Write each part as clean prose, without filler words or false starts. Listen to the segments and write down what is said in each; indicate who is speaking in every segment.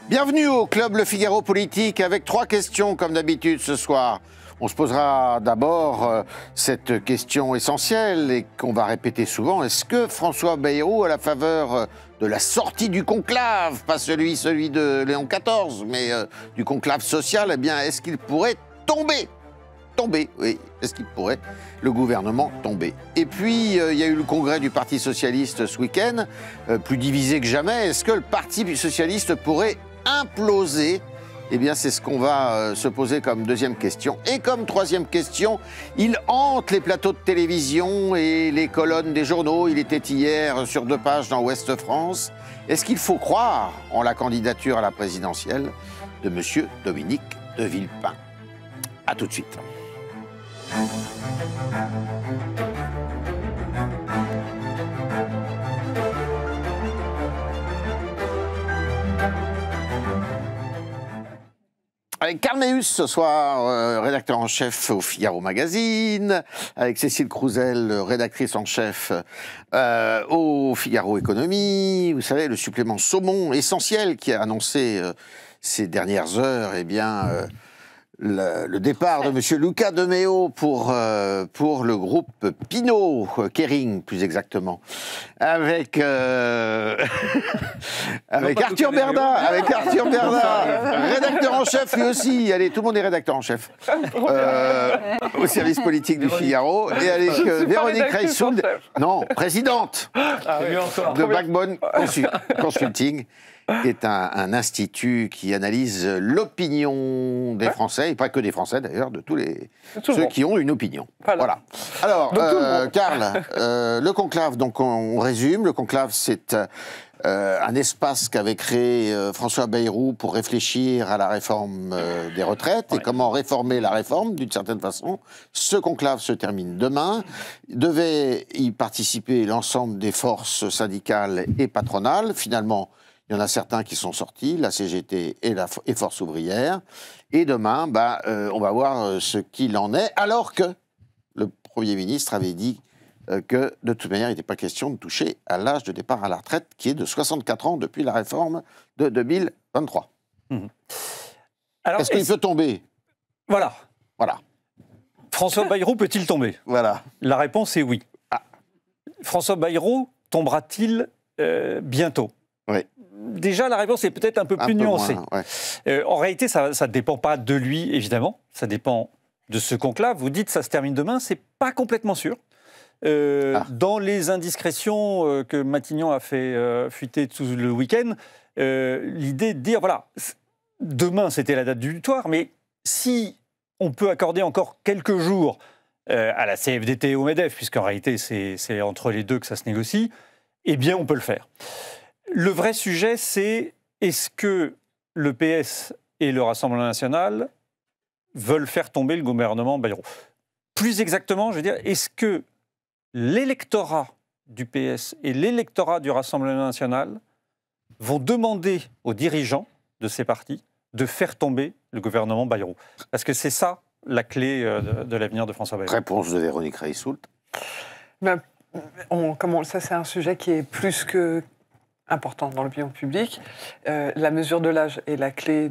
Speaker 1: Bienvenue au Club Le Figaro Politique avec 3 questions comme d'habitude ce soir. On se posera d'abord cette question essentielle et qu'on va répéter souvent. Est-ce que François Bayrou, à la faveur de la sortie du conclave, pas celui de Léon XIV, mais du conclave social, eh bien, est-ce qu'il pourrait tomber, oui, est-ce qu'il pourrait, le gouvernement, tomber? Et puis, il y a eu le congrès du Parti Socialiste ce week-end, plus divisé que jamais. Est-ce que le Parti Socialiste pourrait imploser? Eh bien, c'est ce qu'on va se poser comme deuxième question. Et comme troisième question, il hante les plateaux de télévision et les colonnes des journaux. Il était hier sur 2 pages dans Ouest France. Est-ce qu'il faut croire en la candidature à la présidentielle de M. Dominique de Villepin? A tout de suite. Avec Karl Meus ce soir, rédacteur en chef au Figaro Magazine, avec Cécile Crouzel, rédactrice en chef au Figaro Économie. Vous savez, le supplément saumon essentiel qui a annoncé ces dernières heures, eh bien, le départ de M. Luca de Meo pour le groupe Pinot, Kering plus exactement, avec Arthur Berda, rédacteur en chef lui aussi. Allez, tout le monde est rédacteur en chef au service politique du Figaro, et avec Véronique Reissould, non, présidente de Backbone Consulting, qui est un institut qui analyse l'opinion des Français, et pas que des Français d'ailleurs, de tous ceux qui ont une opinion. Voilà. Alors, Karl, le conclave, donc on résume, le conclave c'est un espace qu'avait créé François Bayrou pour réfléchir à la réforme des retraites et comment réformer la réforme d'une certaine façon. Ce conclave se termine demain. Devait y participer l'ensemble des forces syndicales et patronales. Finalement, il y en a certains qui sont sortis, la CGT et Force ouvrière. Et demain, on va voir ce qu'il en est, alors que le Premier ministre avait dit que, de toute manière, il n'était pas question de toucher à l'âge de départ à la retraite, qui est de 64 ans depuis la réforme de 2023. Est-ce qu'il peut tomber?
Speaker 2: Voilà. François Bayrou peut-il tomber?
Speaker 1: Voilà.
Speaker 2: La réponse est oui. François Bayrou tombera-t-il bientôt?
Speaker 1: Oui.
Speaker 2: Déjà, la réponse est peut-être un peu plus nuancée.
Speaker 1: Moins, ouais.
Speaker 2: En réalité, ça ne dépend pas de lui, évidemment. Ça dépend de ce conclave. Vous dites ça se termine demain, c'est pas complètement sûr. Dans les indiscrétions que Matignon a fait fuiter tout le week-end, l'idée de dire, voilà, demain c'était la date du butoir, mais si on peut accorder encore quelques jours à la CFDT et au MEDEF, puisqu'en réalité c'est entre les deux que ça se négocie, eh bien on peut le faire. Le vrai sujet, c'est est-ce que le PS et le Rassemblement national veulent faire tomber le gouvernement Bayrou? Plus exactement, je veux dire, est-ce que l'électorat du PS et l'électorat du Rassemblement national vont demander aux dirigeants de ces partis de faire tomber le gouvernement Bayrou? Parce que c'est ça la clé de l'avenir de François Bayrou.
Speaker 1: Réponse de Véronique Reissould.
Speaker 3: Ça, c'est un sujet qui est plus que important dans l'opinion publique. La mesure de l'âge est la clé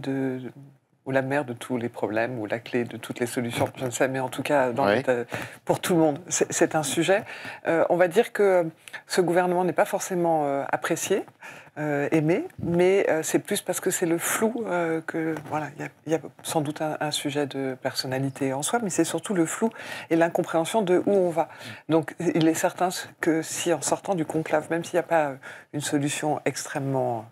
Speaker 3: ou la mère de tous les problèmes, ou la clé de toutes les solutions, je ne sais, mais en tout cas, pour tout le monde, c'est un sujet. On va dire que ce gouvernement n'est pas forcément apprécié, aimé, mais c'est plus parce que c'est le flou que... Voilà, il y a sans doute un sujet de personnalité en soi, mais c'est surtout le flou et l'incompréhension de où on va. Donc, il est certain que si, en sortant du conclave, même s'il n'y a pas une solution extrêmement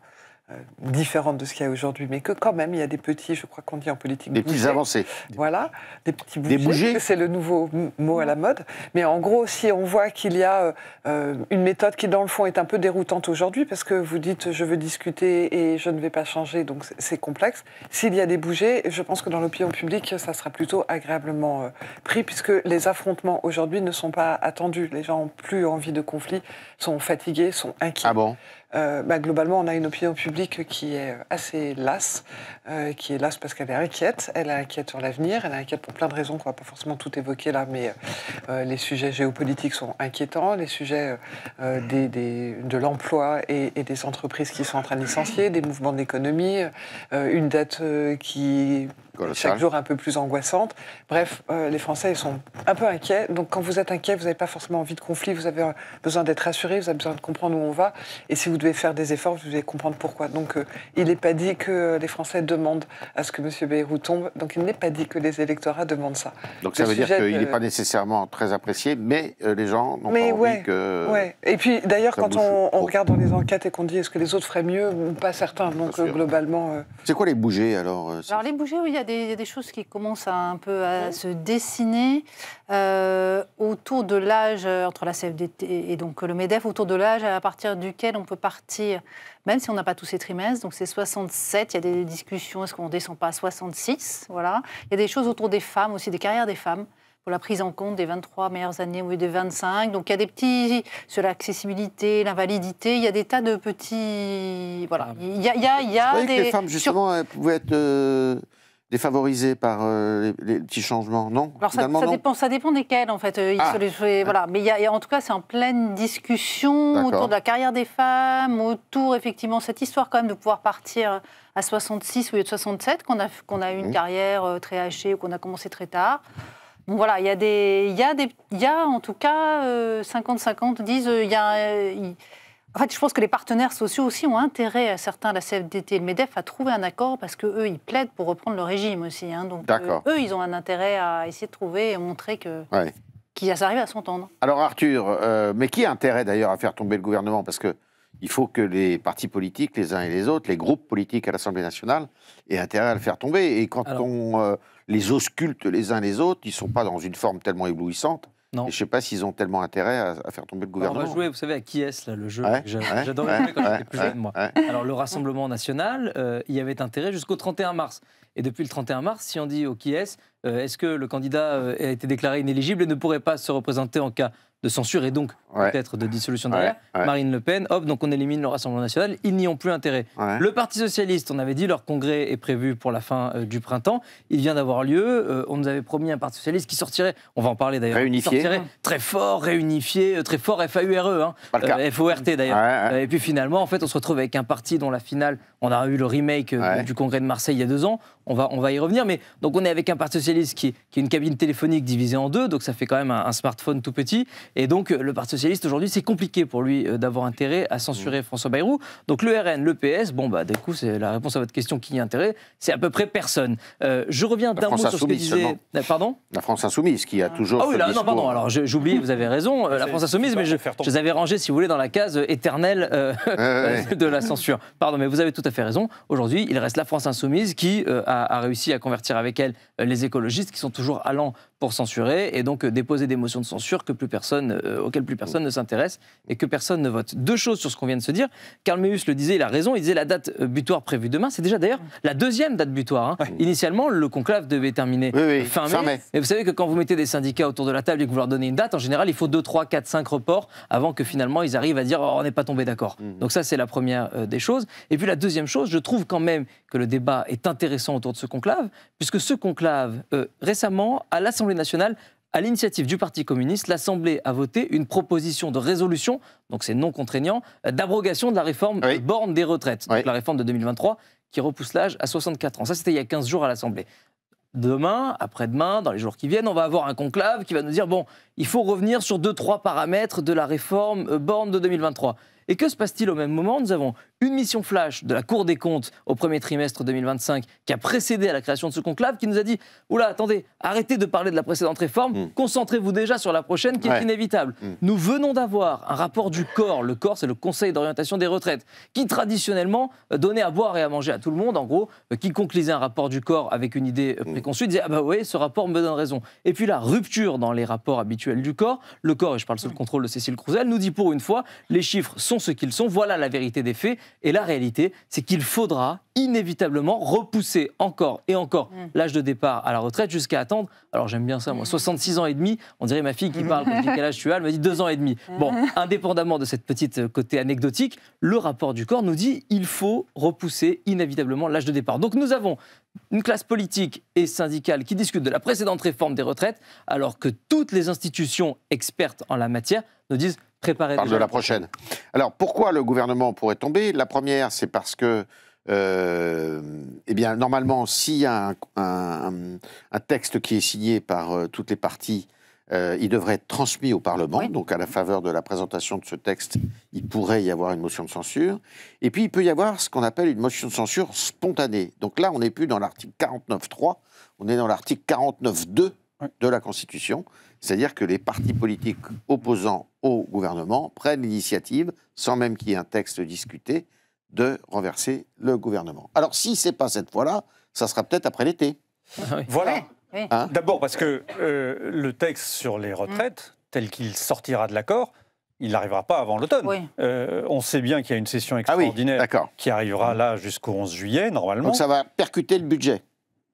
Speaker 3: différente de ce qu'il y a aujourd'hui, mais que quand même, il y a des petits, je crois qu'on dit en politique,
Speaker 1: des petites avancées.
Speaker 3: Voilà, des petits bougets. C'est le nouveau mot à la mode. Mais en gros, si on voit qu'il y a une méthode qui, dans le fond, est un peu déroutante aujourd'hui, parce que vous dites, je veux discuter et je ne vais pas changer, donc c'est complexe. S'il y a des bougets, je pense que dans l'opinion publique, ça sera plutôt agréablement pris, puisque les affrontements aujourd'hui ne sont pas attendus. Les gens n'ont plus envie de conflit, sont fatigués, sont inquiets.
Speaker 1: Ah bon?
Speaker 3: Globalement, on a une opinion publique qui est assez lasse, parce qu'elle est inquiète. Elle est inquiète sur l'avenir, elle est inquiète pour plein de raisons qu'on ne va pas forcément tout évoquer là, mais les sujets géopolitiques sont inquiétants, les sujets de l'emploi et des entreprises qui sont en train de licencier, des mouvements de l'économie, une dette qui chaque jour un peu plus angoissante. Bref, les Français ils sont un peu inquiets. Donc quand vous êtes inquiet, vous n'avez pas forcément envie de conflit, vous avez besoin d'être rassuré, vous avez besoin de comprendre où on va. Et si vous devez faire des efforts, vous devez comprendre pourquoi. Donc il n'est pas dit que les Français demandent à ce que M. Bayrou tombe. Donc il n'est pas dit que les électorats demandent ça.
Speaker 1: Donc ça veut dire qu'il n'est pas nécessairement très apprécié, mais les gens n'ont pas envie que...
Speaker 3: Ouais. Et puis d'ailleurs, quand on regarde dans les enquêtes et qu'on dit est-ce que les autres feraient mieux, pas certains. Donc globalement...
Speaker 1: C'est quoi les bougées alors
Speaker 4: Alors les bougées, oui, il y a des choses qui commencent un peu à se dessiner autour de l'âge, entre la CFDT et donc le MEDEF, autour de l'âge à partir duquel on peut partir, même si on n'a pas tous ces trimestres. Donc c'est 67, il y a des discussions, est-ce qu'on ne descend pas à 66 voilà. Il y a des choses autour des femmes aussi, des carrières des femmes, pour la prise en compte des 23 meilleures années au lieu des 25. Donc il y a des petits, sur l'accessibilité, l'invalidité, il y a des tas de petits... Voilà. Il y a
Speaker 1: des... que les femmes, justement, elles pouvaient être... défavorisés par les petits changements, non?
Speaker 4: Alors ça dépend desquels, en fait. Voilà. Mais en tout cas, c'est en pleine discussion autour de la carrière des femmes, autour, effectivement, cette histoire quand même de pouvoir partir à 66 au lieu de 67, qu'on a eu une carrière très hachée ou qu'on a commencé très tard. Donc voilà, il y a en tout cas 50-50 disent en fait, je pense que les partenaires sociaux aussi ont intérêt, certains, la CFDT et le MEDEF, à trouver un accord parce qu'eux, ils plaident pour reprendre le régime aussi. Donc, eux, ils ont un intérêt à essayer de trouver et montrer qu'ils arrivent à s'entendre.
Speaker 1: Alors, Arthur, mais qui a intérêt d'ailleurs à faire tomber le gouvernement? Parce qu'il faut que les partis politiques, les uns et les autres, les groupes politiques à l'Assemblée nationale, aient intérêt à le faire tomber. Et quand on les ausculte les uns les autres, ils ne sont pas dans une forme tellement éblouissante. Non. Et je ne sais pas s'ils ont tellement intérêt à faire tomber le gouvernement.
Speaker 5: Alors on va jouer, vous savez, à qui est-ce, là, le jeu. J'adorais jouer quand j'étais plus jeune, moi. Alors, le Rassemblement national, il y avait intérêt jusqu'au 31 mars. Et depuis le 31 mars, si on dit au qui est-ce que le candidat a été déclaré inéligible et ne pourrait pas se représenter en cas de censure et donc peut-être de dissolution derrière, Marine Le Pen, hop, donc on élimine le Rassemblement national, ils n'y ont plus intérêt. Le Parti socialiste, on avait dit, leur congrès est prévu pour la fin du printemps, il vient d'avoir lieu, on nous avait promis un Parti socialiste qui sortirait, on va en parler d'ailleurs,
Speaker 1: réunifié,
Speaker 5: très fort, réunifié, très fort, FAURE, F-O-R-T d'ailleurs. Et puis finalement, en fait, on se retrouve avec un parti dont la finale, on a eu le remake du congrès de Marseille il y a 2 ans, on va y revenir, mais donc on est avec un Parti socialiste qui est une cabine téléphonique divisée en 2, donc ça fait quand même un smartphone tout petit, et donc le Parti socialiste aujourd'hui, c'est compliqué pour lui d'avoir intérêt à censurer François Bayrou. Donc le RN, le PS, du coup, c'est la réponse à votre question, qui y a intérêt, c'est à peu près personne. Je reviens d'un mot sur ce que disait... Pardon ?
Speaker 1: La France Insoumise, qui a toujours...
Speaker 5: Ah oui, alors j'oublie, vous avez raison, la France Insoumise, mais je les avais rangés, si vous voulez, dans la case éternelle de la censure. Pardon, mais vous avez tout à fait raison. Aujourd'hui, il reste la France Insoumise qui a réussi à convertir avec elle les écologistes, qui sont toujours allants pour censurer et donc déposer des motions de censure auxquelles plus personne ne s'intéresse et que personne ne vote. 2 choses sur ce qu'on vient de se dire. Karl Meus le disait, il a raison, il disait la date butoir prévue demain, c'est déjà d'ailleurs la 2e date butoir. Initialement, le conclave devait terminer fin mai. Et vous savez que quand vous mettez des syndicats autour de la table et que vous leur donnez une date, en général, il faut 2, 3, 4, 5 reports avant que finalement ils arrivent à dire on n'est pas tombé d'accord. Donc ça, c'est la première des choses. Et puis la deuxième chose, je trouve quand même que le débat est intéressant autour de ce conclave, puisque ce conclave, récemment, à l'Assemblée nationale, à l'initiative du Parti communiste, l'Assemblée a voté une proposition de résolution, donc c'est non contraignant, d'abrogation de la réforme Borne des retraites, donc la réforme de 2023, qui repousse l'âge à 64 ans. Ça, c'était il y a 15 jours à l'Assemblée. Demain, après-demain, dans les jours qui viennent, on va avoir un conclave qui va nous dire il faut revenir sur 2-3 paramètres de la réforme Borne de 2023. Et que se passe-t-il au même moment? Nous avons une mission flash de la Cour des comptes au premier trimestre 2025 qui a précédé à la création de ce conclave, qui nous a dit « Oula, attendez, arrêtez de parler de la précédente réforme, concentrez-vous déjà sur la prochaine qui est inévitable. » Nous venons d'avoir un rapport du COR, le COR c'est le Conseil d'orientation des retraites, qui traditionnellement donnait à boire et à manger à tout le monde, en gros, quiconque lisait un rapport du COR avec une idée préconçue disait « Ah bah oui, ce rapport me donne raison. » Et puis la rupture dans les rapports habituels du COR, le COR, et je parle sous le contrôle de Cécile Crousel, nous dit pour une fois, les chiffres sont sont ce qu'ils sont. Voilà la vérité des faits. Et la réalité, c'est qu'il faudra inévitablement repousser encore et encore l'âge de départ à la retraite jusqu'à attendre, alors j'aime bien ça moi, 66 ans et demi, on dirait ma fille qui parle, quand je dis quel âge tu as, elle me dit 2 ans et demi. Bon, indépendamment de cette petite côté anecdotique, le rapport du corps nous dit il faut repousser inévitablement l'âge de départ. Donc nous avons une classe politique et syndicale qui discute de la précédente réforme des retraites, alors que toutes les institutions expertes en la matière nous disent préparez
Speaker 1: de la prochaine. Alors pourquoi le gouvernement pourrait tomber? La première, c'est parce que eh bien, normalement, s'il y a un texte qui est signé par toutes les parties, il devrait être transmis au Parlement. Oui. Donc, à la faveur de la présentation de ce texte, il pourrait y avoir une motion de censure. Et puis, il peut y avoir ce qu'on appelle une motion de censure spontanée. Donc là, on n'est plus dans l'article 49.3, on est dans l'article 49.2 de la Constitution. C'est-à-dire que les partis politiques opposants au gouvernement prennent l'initiative, sans même qu'il y ait un texte discuté, de renverser le gouvernement. Alors, si ce n'est pas cette fois-là, ça sera peut-être après l'été.
Speaker 2: Voilà.
Speaker 4: Oui.
Speaker 2: Hein? D'abord parce que le texte sur les retraites, tel qu'il sortira de l'accord, il n'arrivera pas avant l'automne. Oui. On sait bien qu'il y a une session extraordinaire qui arrivera là jusqu'au 11 juillet, normalement.
Speaker 1: Donc ça va percuter le budget.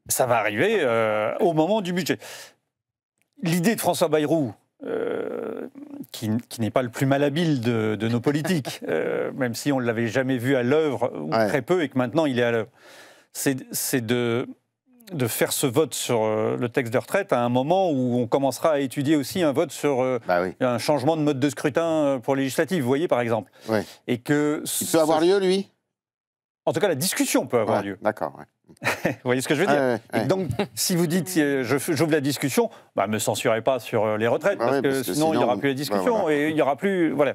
Speaker 2: Ça va arriver au moment du budget. L'idée de François Bayrou, qui n'est pas le plus malhabile de nos politiques, même si on ne l'avait jamais vu à l'œuvre, ou très peu, et que maintenant il est à l'œuvre, c'est de faire ce vote sur le texte de retraite à un moment où on commencera à étudier aussi un vote sur un changement de mode de scrutin pour les législatives, vous voyez, par exemple.
Speaker 1: Oui.
Speaker 2: Et que
Speaker 1: il peut avoir lieu, lui?
Speaker 2: En tout cas, la discussion peut avoir lieu.
Speaker 1: D'accord,
Speaker 2: Vous voyez ce que je veux dire? Et donc, si vous dites j'ouvre la discussion, ne me censurez pas sur les retraites, parce que sinon il n'y aura plus la discussion et il n'y aura plus... Voilà.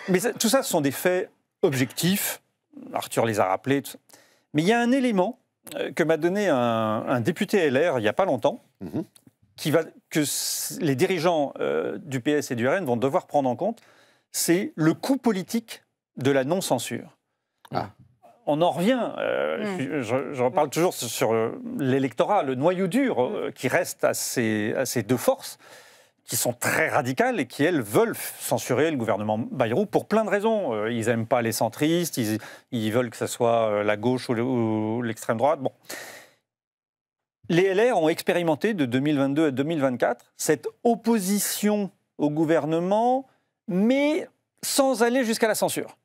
Speaker 2: Mais tout ça, ce sont des faits objectifs. Arthur les a rappelés. Mais il y a un élément que m'a donné un député LR il n'y a pas longtemps, que les dirigeants du PS et du RN vont devoir prendre en compte, c'est le coût politique de la non-censure. On en revient, je reparle toujours sur l'électorat, le noyau dur qui reste à ces deux forces, qui sont très radicales et qui, elles, veulent censurer le gouvernement Bayrou pour plein de raisons. Ils n'aiment pas les centristes, ils veulent que ce soit la gauche ou l'extrême droite. Bon. Les LR ont expérimenté de 2022 à 2024 cette opposition au gouvernement, mais sans aller jusqu'à la censure.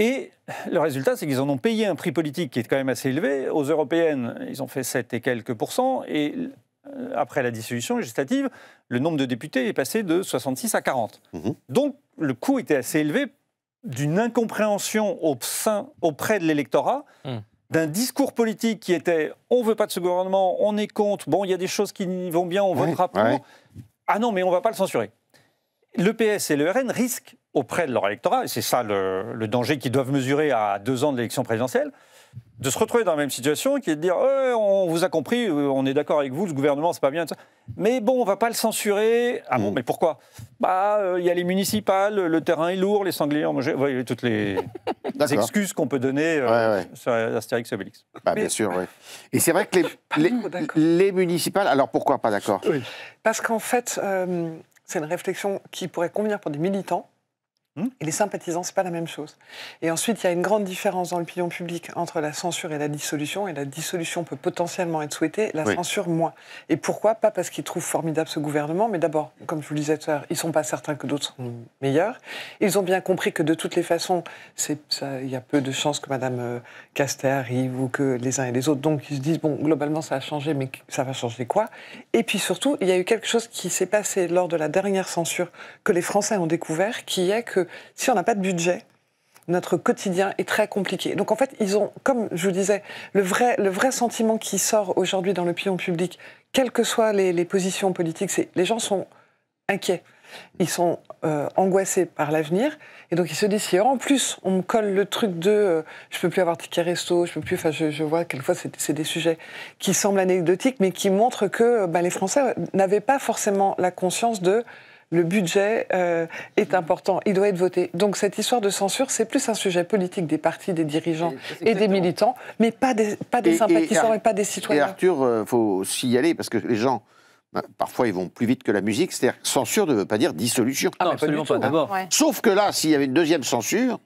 Speaker 2: Et le résultat, c'est qu'ils en ont payé un prix politique qui est quand même assez élevé. Aux européennes, ils ont fait 7 et quelques %. Et après la dissolution législative, le nombre de députés est passé de 66 à 40. Donc, le coût était assez élevé d'une incompréhension auprès de l'électorat, d'un discours politique qui était « on ne veut pas de ce gouvernement, on est contre, bon, il y a des choses qui vont bien, on votera pour. Ah non, mais on ne va pas le censurer ». Le PS et le RN risquent auprès de leur électorat, et c'est ça le danger qu'ils doivent mesurer à 2 ans de l'élection présidentielle, de se retrouver dans la même situation, qui est de dire on vous a compris, on est d'accord avec vous, ce gouvernement, c'est pas bien, mais bon, on va pas le censurer. Ah bon, mais pourquoi? Il y a les municipales, le terrain est lourd, les sangliers ont mangé, vous voyez, toutes les excuses qu'on peut donner sur Astérix et Obélix.
Speaker 1: Bien sûr, oui. Et c'est vrai que les municipales, alors pourquoi pas d'accord?
Speaker 3: Parce qu'en fait, c'est une réflexion qui pourrait convenir pour des militants. Et les sympathisants, ce n'est pas la même chose. Et ensuite, il y a une grande différence dans l'opinion publique entre la censure et la dissolution. Et la dissolution peut potentiellement être souhaitée, la censure moins. Et pourquoi? Pas parce qu'ils trouvent formidable ce gouvernement, mais d'abord, comme je vous le disais tout à l'heure, ils ne sont pas certains que d'autres sont meilleurs. Ils ont bien compris que de toutes les façons, il y a peu de chances que Mme Castet arrive ou que les uns et les autres. Donc ils se disent, bon, globalement, ça a changé, mais ça va changer quoi? Et puis surtout, il y a eu quelque chose qui s'est passé lors de la dernière censure que les Français ont découvert, qui est que si on n'a pas de budget, notre quotidien est très compliqué. Donc en fait, ils ont, comme je vous disais, le vrai sentiment qui sort aujourd'hui dans l'opinion publique, quelles que soient les positions politiques, c'est les gens sont inquiets. Ils sont angoissés par l'avenir. Et donc ils se disent, si en plus on me colle le truc de je peux plus avoir ticket resto, je peux plus. Enfin, je vois quelquefois c'est des sujets qui semblent anecdotiques, mais qui montrent que les Français n'avaient pas forcément la conscience de le budget est important, il doit être voté. Donc cette histoire de censure, c'est plus un sujet politique des partis, des dirigeants et des militants, mais pas des sympathisants et pas des citoyens.
Speaker 1: Et Arthur, il faut aussi y aller, parce que les gens, Parfois, ils vont plus vite que la musique. C'est-à-dire que censure ne veut pas dire dissolution.
Speaker 5: Non, absolument pas. D'abord.
Speaker 4: Ouais.
Speaker 1: Sauf que là, s'il y avait une deuxième censure,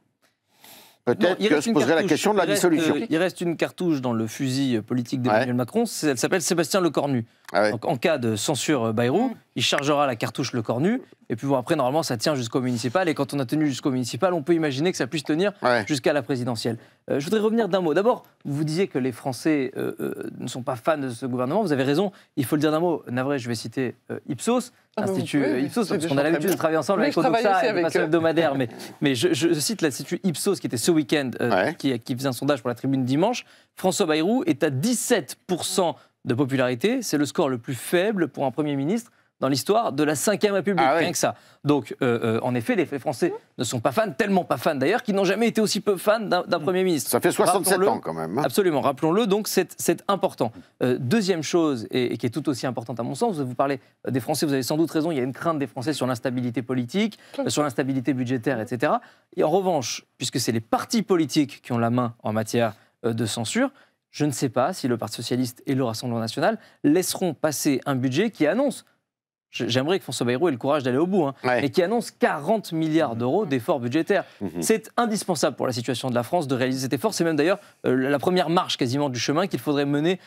Speaker 1: peut-être que se poserait la question de la dissolution.
Speaker 5: Il reste une cartouche dans le fusil politique d'Emmanuel Macron, elle s'appelle Sébastien Lecornu. Donc, en cas de censure Bayrou, il chargera la cartouche Lecornu, et puis bon, après, normalement, ça tient jusqu'au municipal, et quand on a tenu jusqu'au municipal, on peut imaginer que ça puisse tenir jusqu'à la présidentielle. Je voudrais revenir d'un mot. D'abord, vous disiez que les Français ne sont pas fans de ce gouvernement, vous avez raison, il faut le dire d'un mot. Navré, je vais citer Ipsos, l'Institut Ipsos, parce qu'on a l'habitude de travailler ensemble avec Odoxa et de façon hebdomadaire, mais je cite l'Institut Ipsos, qui était ce week-end, qui faisait un sondage pour la Tribune dimanche. François Bayrou est à 17% de popularité, c'est le score le plus faible pour un Premier ministre dans l'histoire de la Ve République, rien que ça. Donc, en effet, les Français ne sont pas fans, tellement pas fans d'ailleurs, qu'ils n'ont jamais été aussi peu fans d'un Premier ministre.
Speaker 1: Ça fait 67 ans quand même.
Speaker 5: Absolument, rappelons-le, donc c'est important. Deuxième chose, et qui est tout aussi importante à mon sens, vous parlez des Français, vous avez sans doute raison, il y a une crainte des Français sur l'instabilité politique, sur l'instabilité budgétaire, etc. Et en revanche, puisque c'est les partis politiques qui ont la main en matière de censure, je ne sais pas si le Parti socialiste et le Rassemblement national laisseront passer un budget qui annonce, j'aimerais que François Bayrou ait le courage d'aller au bout, mais qui annonce 40 milliards d'euros d'efforts budgétaires. C'est indispensable pour la situation de la France de réaliser cet effort. C'est même d'ailleurs la première marche quasiment du chemin qu'il faudrait mener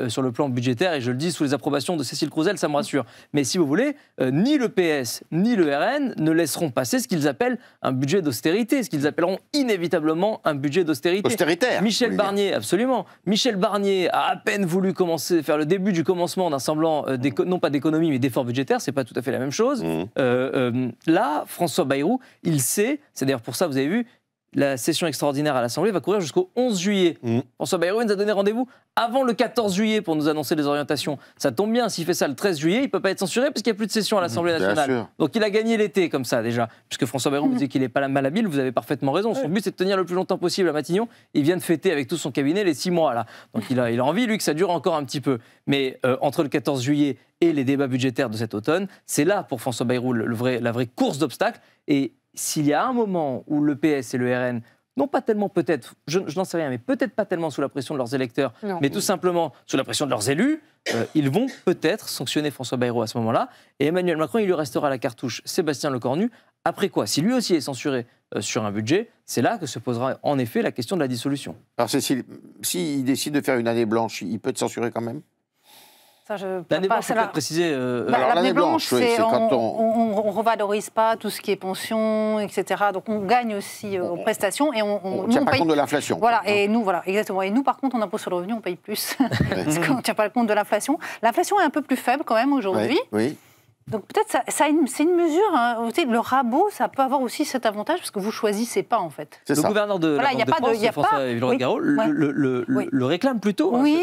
Speaker 5: sur le plan budgétaire. Et je le dis sous les approbations de Cécile Crouzelle, ça me rassure. Mais si vous voulez, ni le PS ni le RN ne laisseront passer ce qu'ils appellent un budget d'austérité, ce qu'ils appelleront inévitablement un budget d'austérité.
Speaker 1: Austéritaire.
Speaker 5: Michel Barnier, absolument. Michel Barnier a à peine voulu faire le début du commencement d'un semblant, non pas d'économie, mais d'effort budgétaire. C'est pas tout à fait la même chose. Là, François Bayrou, il sait, c'est d'ailleurs pour ça, vous avez vu, la session extraordinaire à l'Assemblée va courir jusqu'au 11 juillet. François Bayrou nous a donné rendez-vous avant le 14 juillet pour nous annoncer les orientations. Ça tombe bien, s'il fait ça le 13 juillet, il ne peut pas être censuré parce qu'il n'y a plus de session à l'Assemblée nationale. Donc il a gagné l'été comme ça déjà. Puisque François Bayrou vous dit qu'il n'est pas malhabile, vous avez parfaitement raison. Son but c'est de tenir le plus longtemps possible à Matignon. Il vient de fêter avec tout son cabinet les 6 mois là. Donc il a envie, lui, que ça dure encore un petit peu. Mais entre le 14 juillet et les débats budgétaires de cet automne, c'est là pour François Bayrou la vraie course d'obstacles. Et s'il y a un moment où le PS et le RN, non pas tellement peut-être, je n'en sais rien, mais peut-être pas tellement sous la pression de leurs électeurs, mais tout simplement sous la pression de leurs élus, ils vont peut-être sanctionner François Bayrou à ce moment-là. Et Emmanuel Macron, il lui restera la cartouche Sébastien Lecornu. Après quoi, si lui aussi est censuré sur un budget, c'est là que se posera en effet la question de la dissolution.
Speaker 1: Alors Cécile, s'il décide de faire une année blanche, il peut être censuré quand même ?
Speaker 5: L'année blanche, il faut peut-être préciser...
Speaker 4: L'année blanche, c'est quand on ne revalorise pas tout ce qui est pension, etc. Donc on gagne aussi aux prestations. Et
Speaker 1: on ne tient pas compte de l'inflation.
Speaker 4: Voilà, et nous, exactement. Et nous, par contre, on impose sur le revenu, on paye plus. Parce qu'on ne tient pas compte de l'inflation. L'inflation est un peu plus faible quand même aujourd'hui.
Speaker 1: Oui.
Speaker 4: Donc peut-être c'est une mesure, vous savez, le rabot, ça peut avoir aussi cet avantage parce que vous choisissez pas en fait.
Speaker 5: Le gouverneur de la Banque de France, François Villeroy-Garot, le réclame plutôt.
Speaker 4: Oui.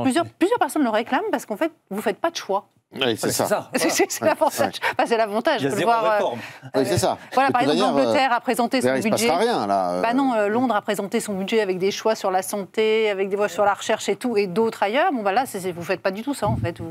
Speaker 4: Plusieurs personnes le réclament parce qu'en fait, vous faites pas de choix.
Speaker 1: Oui, c'est ça.
Speaker 4: C'est l'avantage. Enfin, c'est l'avantage.
Speaker 2: Il y a zéro réforme.
Speaker 1: Oui, c'est ça.
Speaker 4: Voilà, par exemple, l'Angleterre a présenté son budget.
Speaker 1: Il ne se passera rien, là.
Speaker 4: Non, Londres a présenté son budget avec des choix sur la santé, avec des choix sur la recherche et tout, et d'autres ailleurs. Bon, là, vous ne faites pas du tout ça, en fait.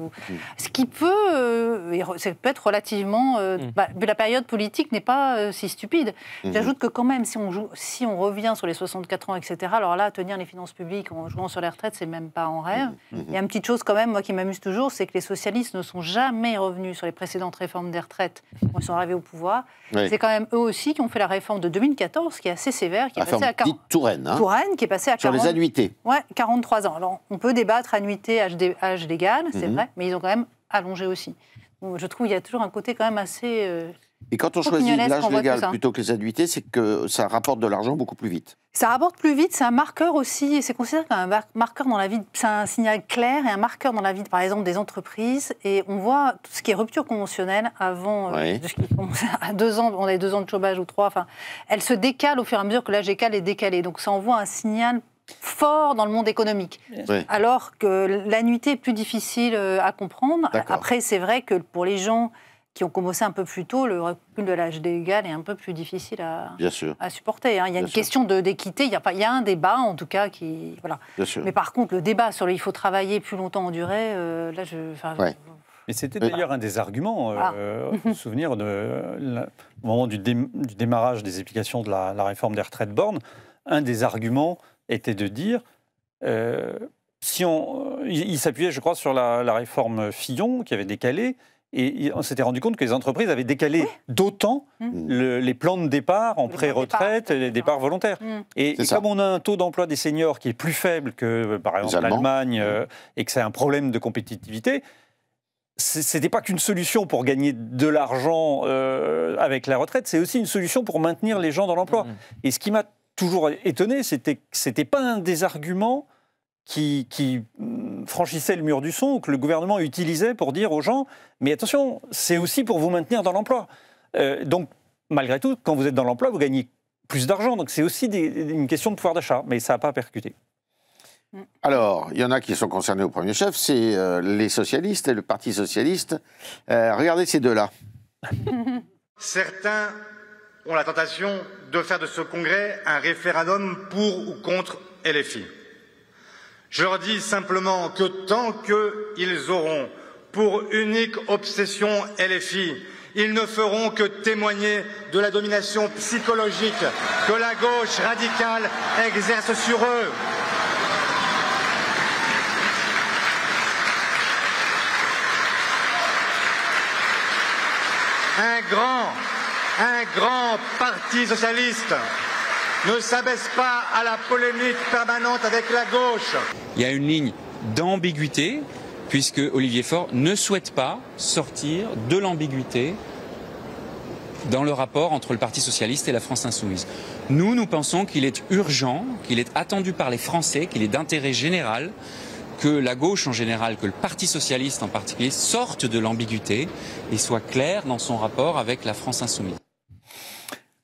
Speaker 4: Ce qui ça peut être relativement... la période politique n'est pas si stupide. J'ajoute que quand même, si on revient sur les 64 ans, etc., alors là, tenir les finances publiques en jouant sur les retraites, c'est même pas en rêve. Il y a une petite chose quand même, moi, qui m'amuse toujours, c'est que les socialistes ne sont jamais revenus sur les précédentes réformes des retraites quand ils sont arrivés au pouvoir. C'est quand même eux aussi qui ont fait la réforme de 2014, qui est assez sévère, qui est passée à 40...
Speaker 1: Touraine, hein.
Speaker 4: Touraine, qui est passée à 40...
Speaker 1: Sur les annuités.
Speaker 4: 43 ans. Alors, on peut débattre annuité, âge légal, c'est vrai, mais ils ont quand même allongé aussi. Donc, je trouve qu'il y a toujours un côté quand même assez...
Speaker 1: Et quand on choisit l'âge légal plutôt que les annuités, c'est que ça rapporte de l'argent beaucoup plus vite.
Speaker 4: Ça rapporte plus vite, c'est un marqueur aussi, et c'est considéré comme un marqueur dans la vie, c'est un signal clair et un marqueur dans la vie, par exemple, des entreprises. Et on voit tout ce qui est rupture conventionnelle avant, à 2 ans, on a 2 ans de chômage ou 3, enfin, elle se décale au fur et à mesure que l'âge légal est décalé. Donc ça envoie un signal fort dans le monde économique, alors que l'annuité est plus difficile à comprendre. Après, c'est vrai que pour les gens qui ont commencé un peu plus tôt, le recul de l'âge légal est un peu plus difficile à supporter. Il y a une question d'équité, il y a un débat en tout cas qui... Voilà. Mais par contre, le débat sur il faut travailler plus longtemps en durée, là
Speaker 2: Mais c'était d'ailleurs un des arguments, souvenir au moment du démarrage des applications de la réforme des retraites bornes, un des arguments était de dire il s'appuyait, je crois, sur la réforme Fillon, qui avait décalé, et on s'était rendu compte que les entreprises avaient décalé d'autant les plans de départ en pré-retraite et les départs volontaires. Et comme on a un taux d'emploi des seniors qui est plus faible que, par exemple, l'Allemagne, et que c'est un problème de compétitivité, c'était pas qu'une solution pour gagner de l'argent avec la retraite, c'est aussi une solution pour maintenir les gens dans l'emploi. Et ce qui m'a toujours étonné, c'était que c'était pas un des arguments qui franchissait le mur du son, ou que le gouvernement utilisait pour dire aux gens « mais attention, c'est aussi pour vous maintenir dans l'emploi ». Donc, malgré tout, quand vous êtes dans l'emploi, vous gagnez plus d'argent. Donc, c'est aussi une question de pouvoir d'achat, mais ça n'a pas percuté.
Speaker 1: Alors, il y en a qui sont concernés au premier chef, c'est les socialistes et le Parti socialiste. Regardez ces deux-là.
Speaker 6: Certains ont la tentation de faire de ce congrès un référendum pour ou contre LFI. Je leur dis simplement que tant qu'ils auront pour unique obsession LFI, ils ne feront que témoigner de la domination psychologique que la gauche radicale exerce sur eux. Un grand parti socialiste ne s'abaisse pas à la polémique permanente avec la gauche.
Speaker 7: Il y a une ligne d'ambiguïté, puisque Olivier Faure ne souhaite pas sortir de l'ambiguïté dans le rapport entre le Parti socialiste et la France insoumise. Nous pensons qu'il est urgent, qu'il est attendu par les Français, qu'il est d'intérêt général que la gauche en général, que le Parti socialiste en particulier, sorte de l'ambiguïté et soit clair dans son rapport avec la France insoumise.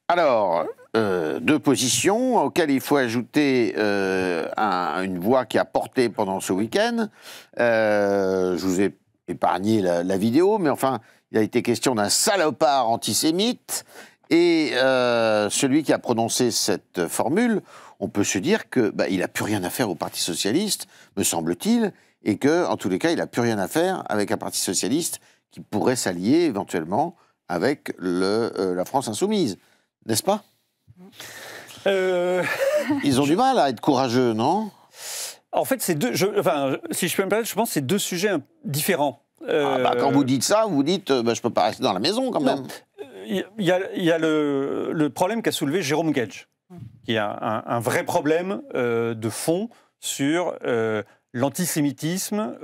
Speaker 1: Alors, deux positions auxquelles il faut ajouter une voix qui a porté pendant ce week-end. Je vous ai épargné la vidéo, mais enfin, il a été question d'un salopard antisémite. Et celui qui a prononcé cette formule, on peut se dire qu'il n'a plus rien à faire au Parti socialiste, me semble-t-il, et qu'en tous les cas, il n'a plus rien à faire avec un Parti socialiste qui pourrait s'allier éventuellement avec la France insoumise. N'est-ce pas? Ils ont du mal à être courageux, non?
Speaker 2: En fait, si je peux me permettre, je pense que c'est deux sujets différents.
Speaker 1: Quand vous dites ça, vous dites je ne peux pas rester dans la maison quand même.
Speaker 2: Il y a le problème qu'a soulevé Jérôme Guedj, qui est un vrai problème de fond sur l'antisémitisme,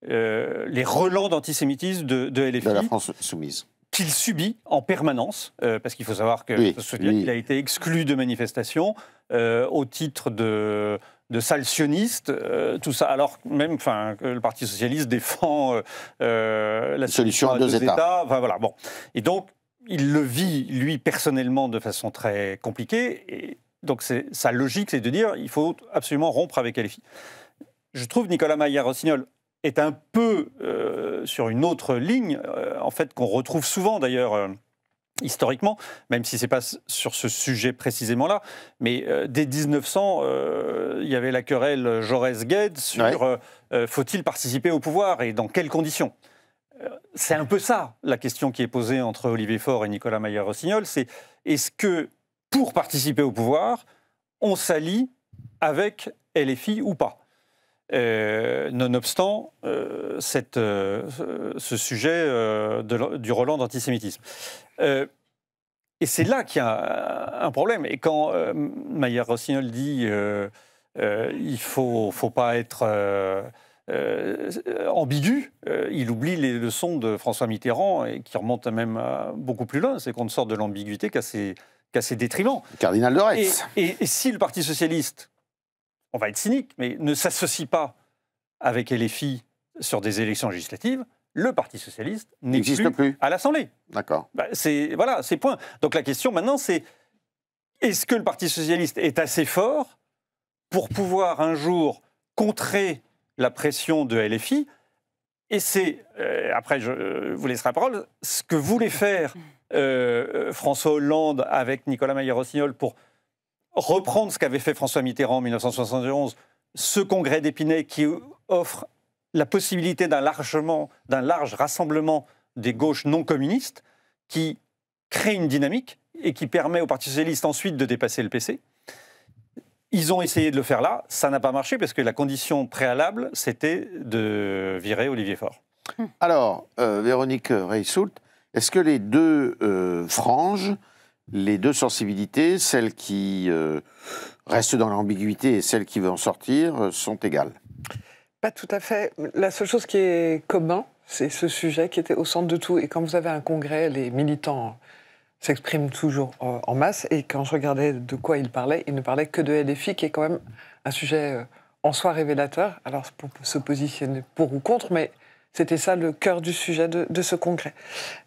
Speaker 2: les relents d'antisémitisme de LFI.
Speaker 1: De la France soumise.
Speaker 2: Qu'il subit en permanence, parce qu'il faut savoir qu'il a été exclu de manifestations au titre de sale sioniste, tout ça, alors même que le Parti socialiste défend la solution à deux États. Enfin, voilà, bon. Et donc, il le vit, lui, personnellement, de façon très compliquée. Et donc, sa logique, c'est de dire il faut absolument rompre avec LFI. Je trouve Nicolas Maillard-Rossignol est un peu sur une autre ligne, en fait, qu'on retrouve souvent d'ailleurs historiquement, même si ce n'est pas sur ce sujet précisément-là, mais dès 1900, il y avait la querelle Jaurès-Guedj sur faut-il participer au pouvoir et dans quelles conditions. C'est un peu ça, la question qui est posée entre Olivier Faure et Nicolas Maillard-Rossignol, c'est est-ce que, pour participer au pouvoir, on s'allie avec LFI ou pas? Nonobstant ce sujet du relent d'antisémitisme. Et c'est là qu'il y a un problème. Et quand Maillard-Rossignol dit il ne faut pas être ambigu, il oublie les leçons de François Mitterrand, et qui remontent même beaucoup plus loin, c'est qu'on ne sort de l'ambiguïté qu'à ses détriments.
Speaker 1: Cardinal de Retz.
Speaker 2: Et si le Parti socialiste, on va être cynique, mais ne s'associe pas avec LFI sur des élections législatives, le Parti socialiste n'existe plus à l'Assemblée.
Speaker 1: D'accord.
Speaker 2: C'est point. Donc la question maintenant, c'est est-ce que le Parti socialiste est assez fort pour pouvoir un jour contrer la pression de LFI? Et c'est, après je vous laisserai la parole, ce que voulait faire François Hollande avec Nicolas Maillard-Rossignol pour reprendre ce qu'avait fait François Mitterrand en 1971, ce congrès d'Épinay qui offre la possibilité d'un large rassemblement des gauches non communistes, qui crée une dynamique et qui permet au Parti socialiste ensuite de dépasser le PC. Ils ont essayé de le faire là, ça n'a pas marché parce que la condition préalable, c'était de virer Olivier Faure.
Speaker 1: Alors, Véronique Reissoult, est-ce que les deux franges, les deux sensibilités, celle qui reste dans l'ambiguïté et celle qui veut en sortir, sont égales?
Speaker 3: Pas tout à fait. La seule chose qui est commun, c'est ce sujet qui était au centre de tout. Et quand vous avez un congrès, les militants s'expriment toujours en masse. Et quand je regardais de quoi ils parlaient, ils ne parlaient que de LFI, qui est quand même un sujet en soi révélateur. Alors, pour se positionner pour ou contre, mais c'était ça le cœur du sujet de ce congrès.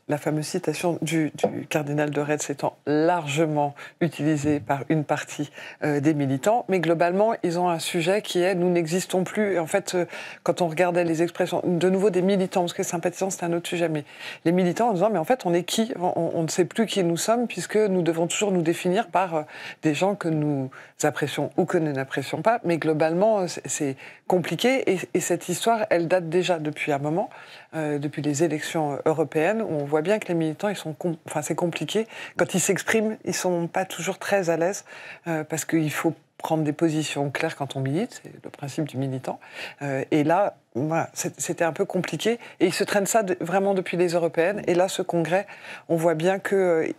Speaker 3: La fameuse citation du cardinal de Retz étant largement utilisée par une partie des militants, mais globalement, ils ont un sujet qui est « nous n'existons plus ». Et en fait, quand on regardait les expressions, de nouveau des militants, parce que les sympathisants, c'est un autre sujet, mais les militants en disant « mais en fait, on est qui ? On ne sait plus qui nous sommes, puisque nous devons toujours nous définir par des gens que nous apprécions ou que nous n'apprécions pas ». Mais globalement, c'est compliqué, et cette histoire, elle date déjà depuis un moment, depuis les élections européennes, où on voit bien que les militants, c'est compliqué. Quand ils s'expriment, ils ne sont pas toujours très à l'aise, parce qu'il faut prendre des positions claires quand on milite, c'est le principe du militant. Et là, voilà, c'était un peu compliqué. Et ils se traînent ça vraiment depuis les européennes. Et là, ce congrès, on voit bien que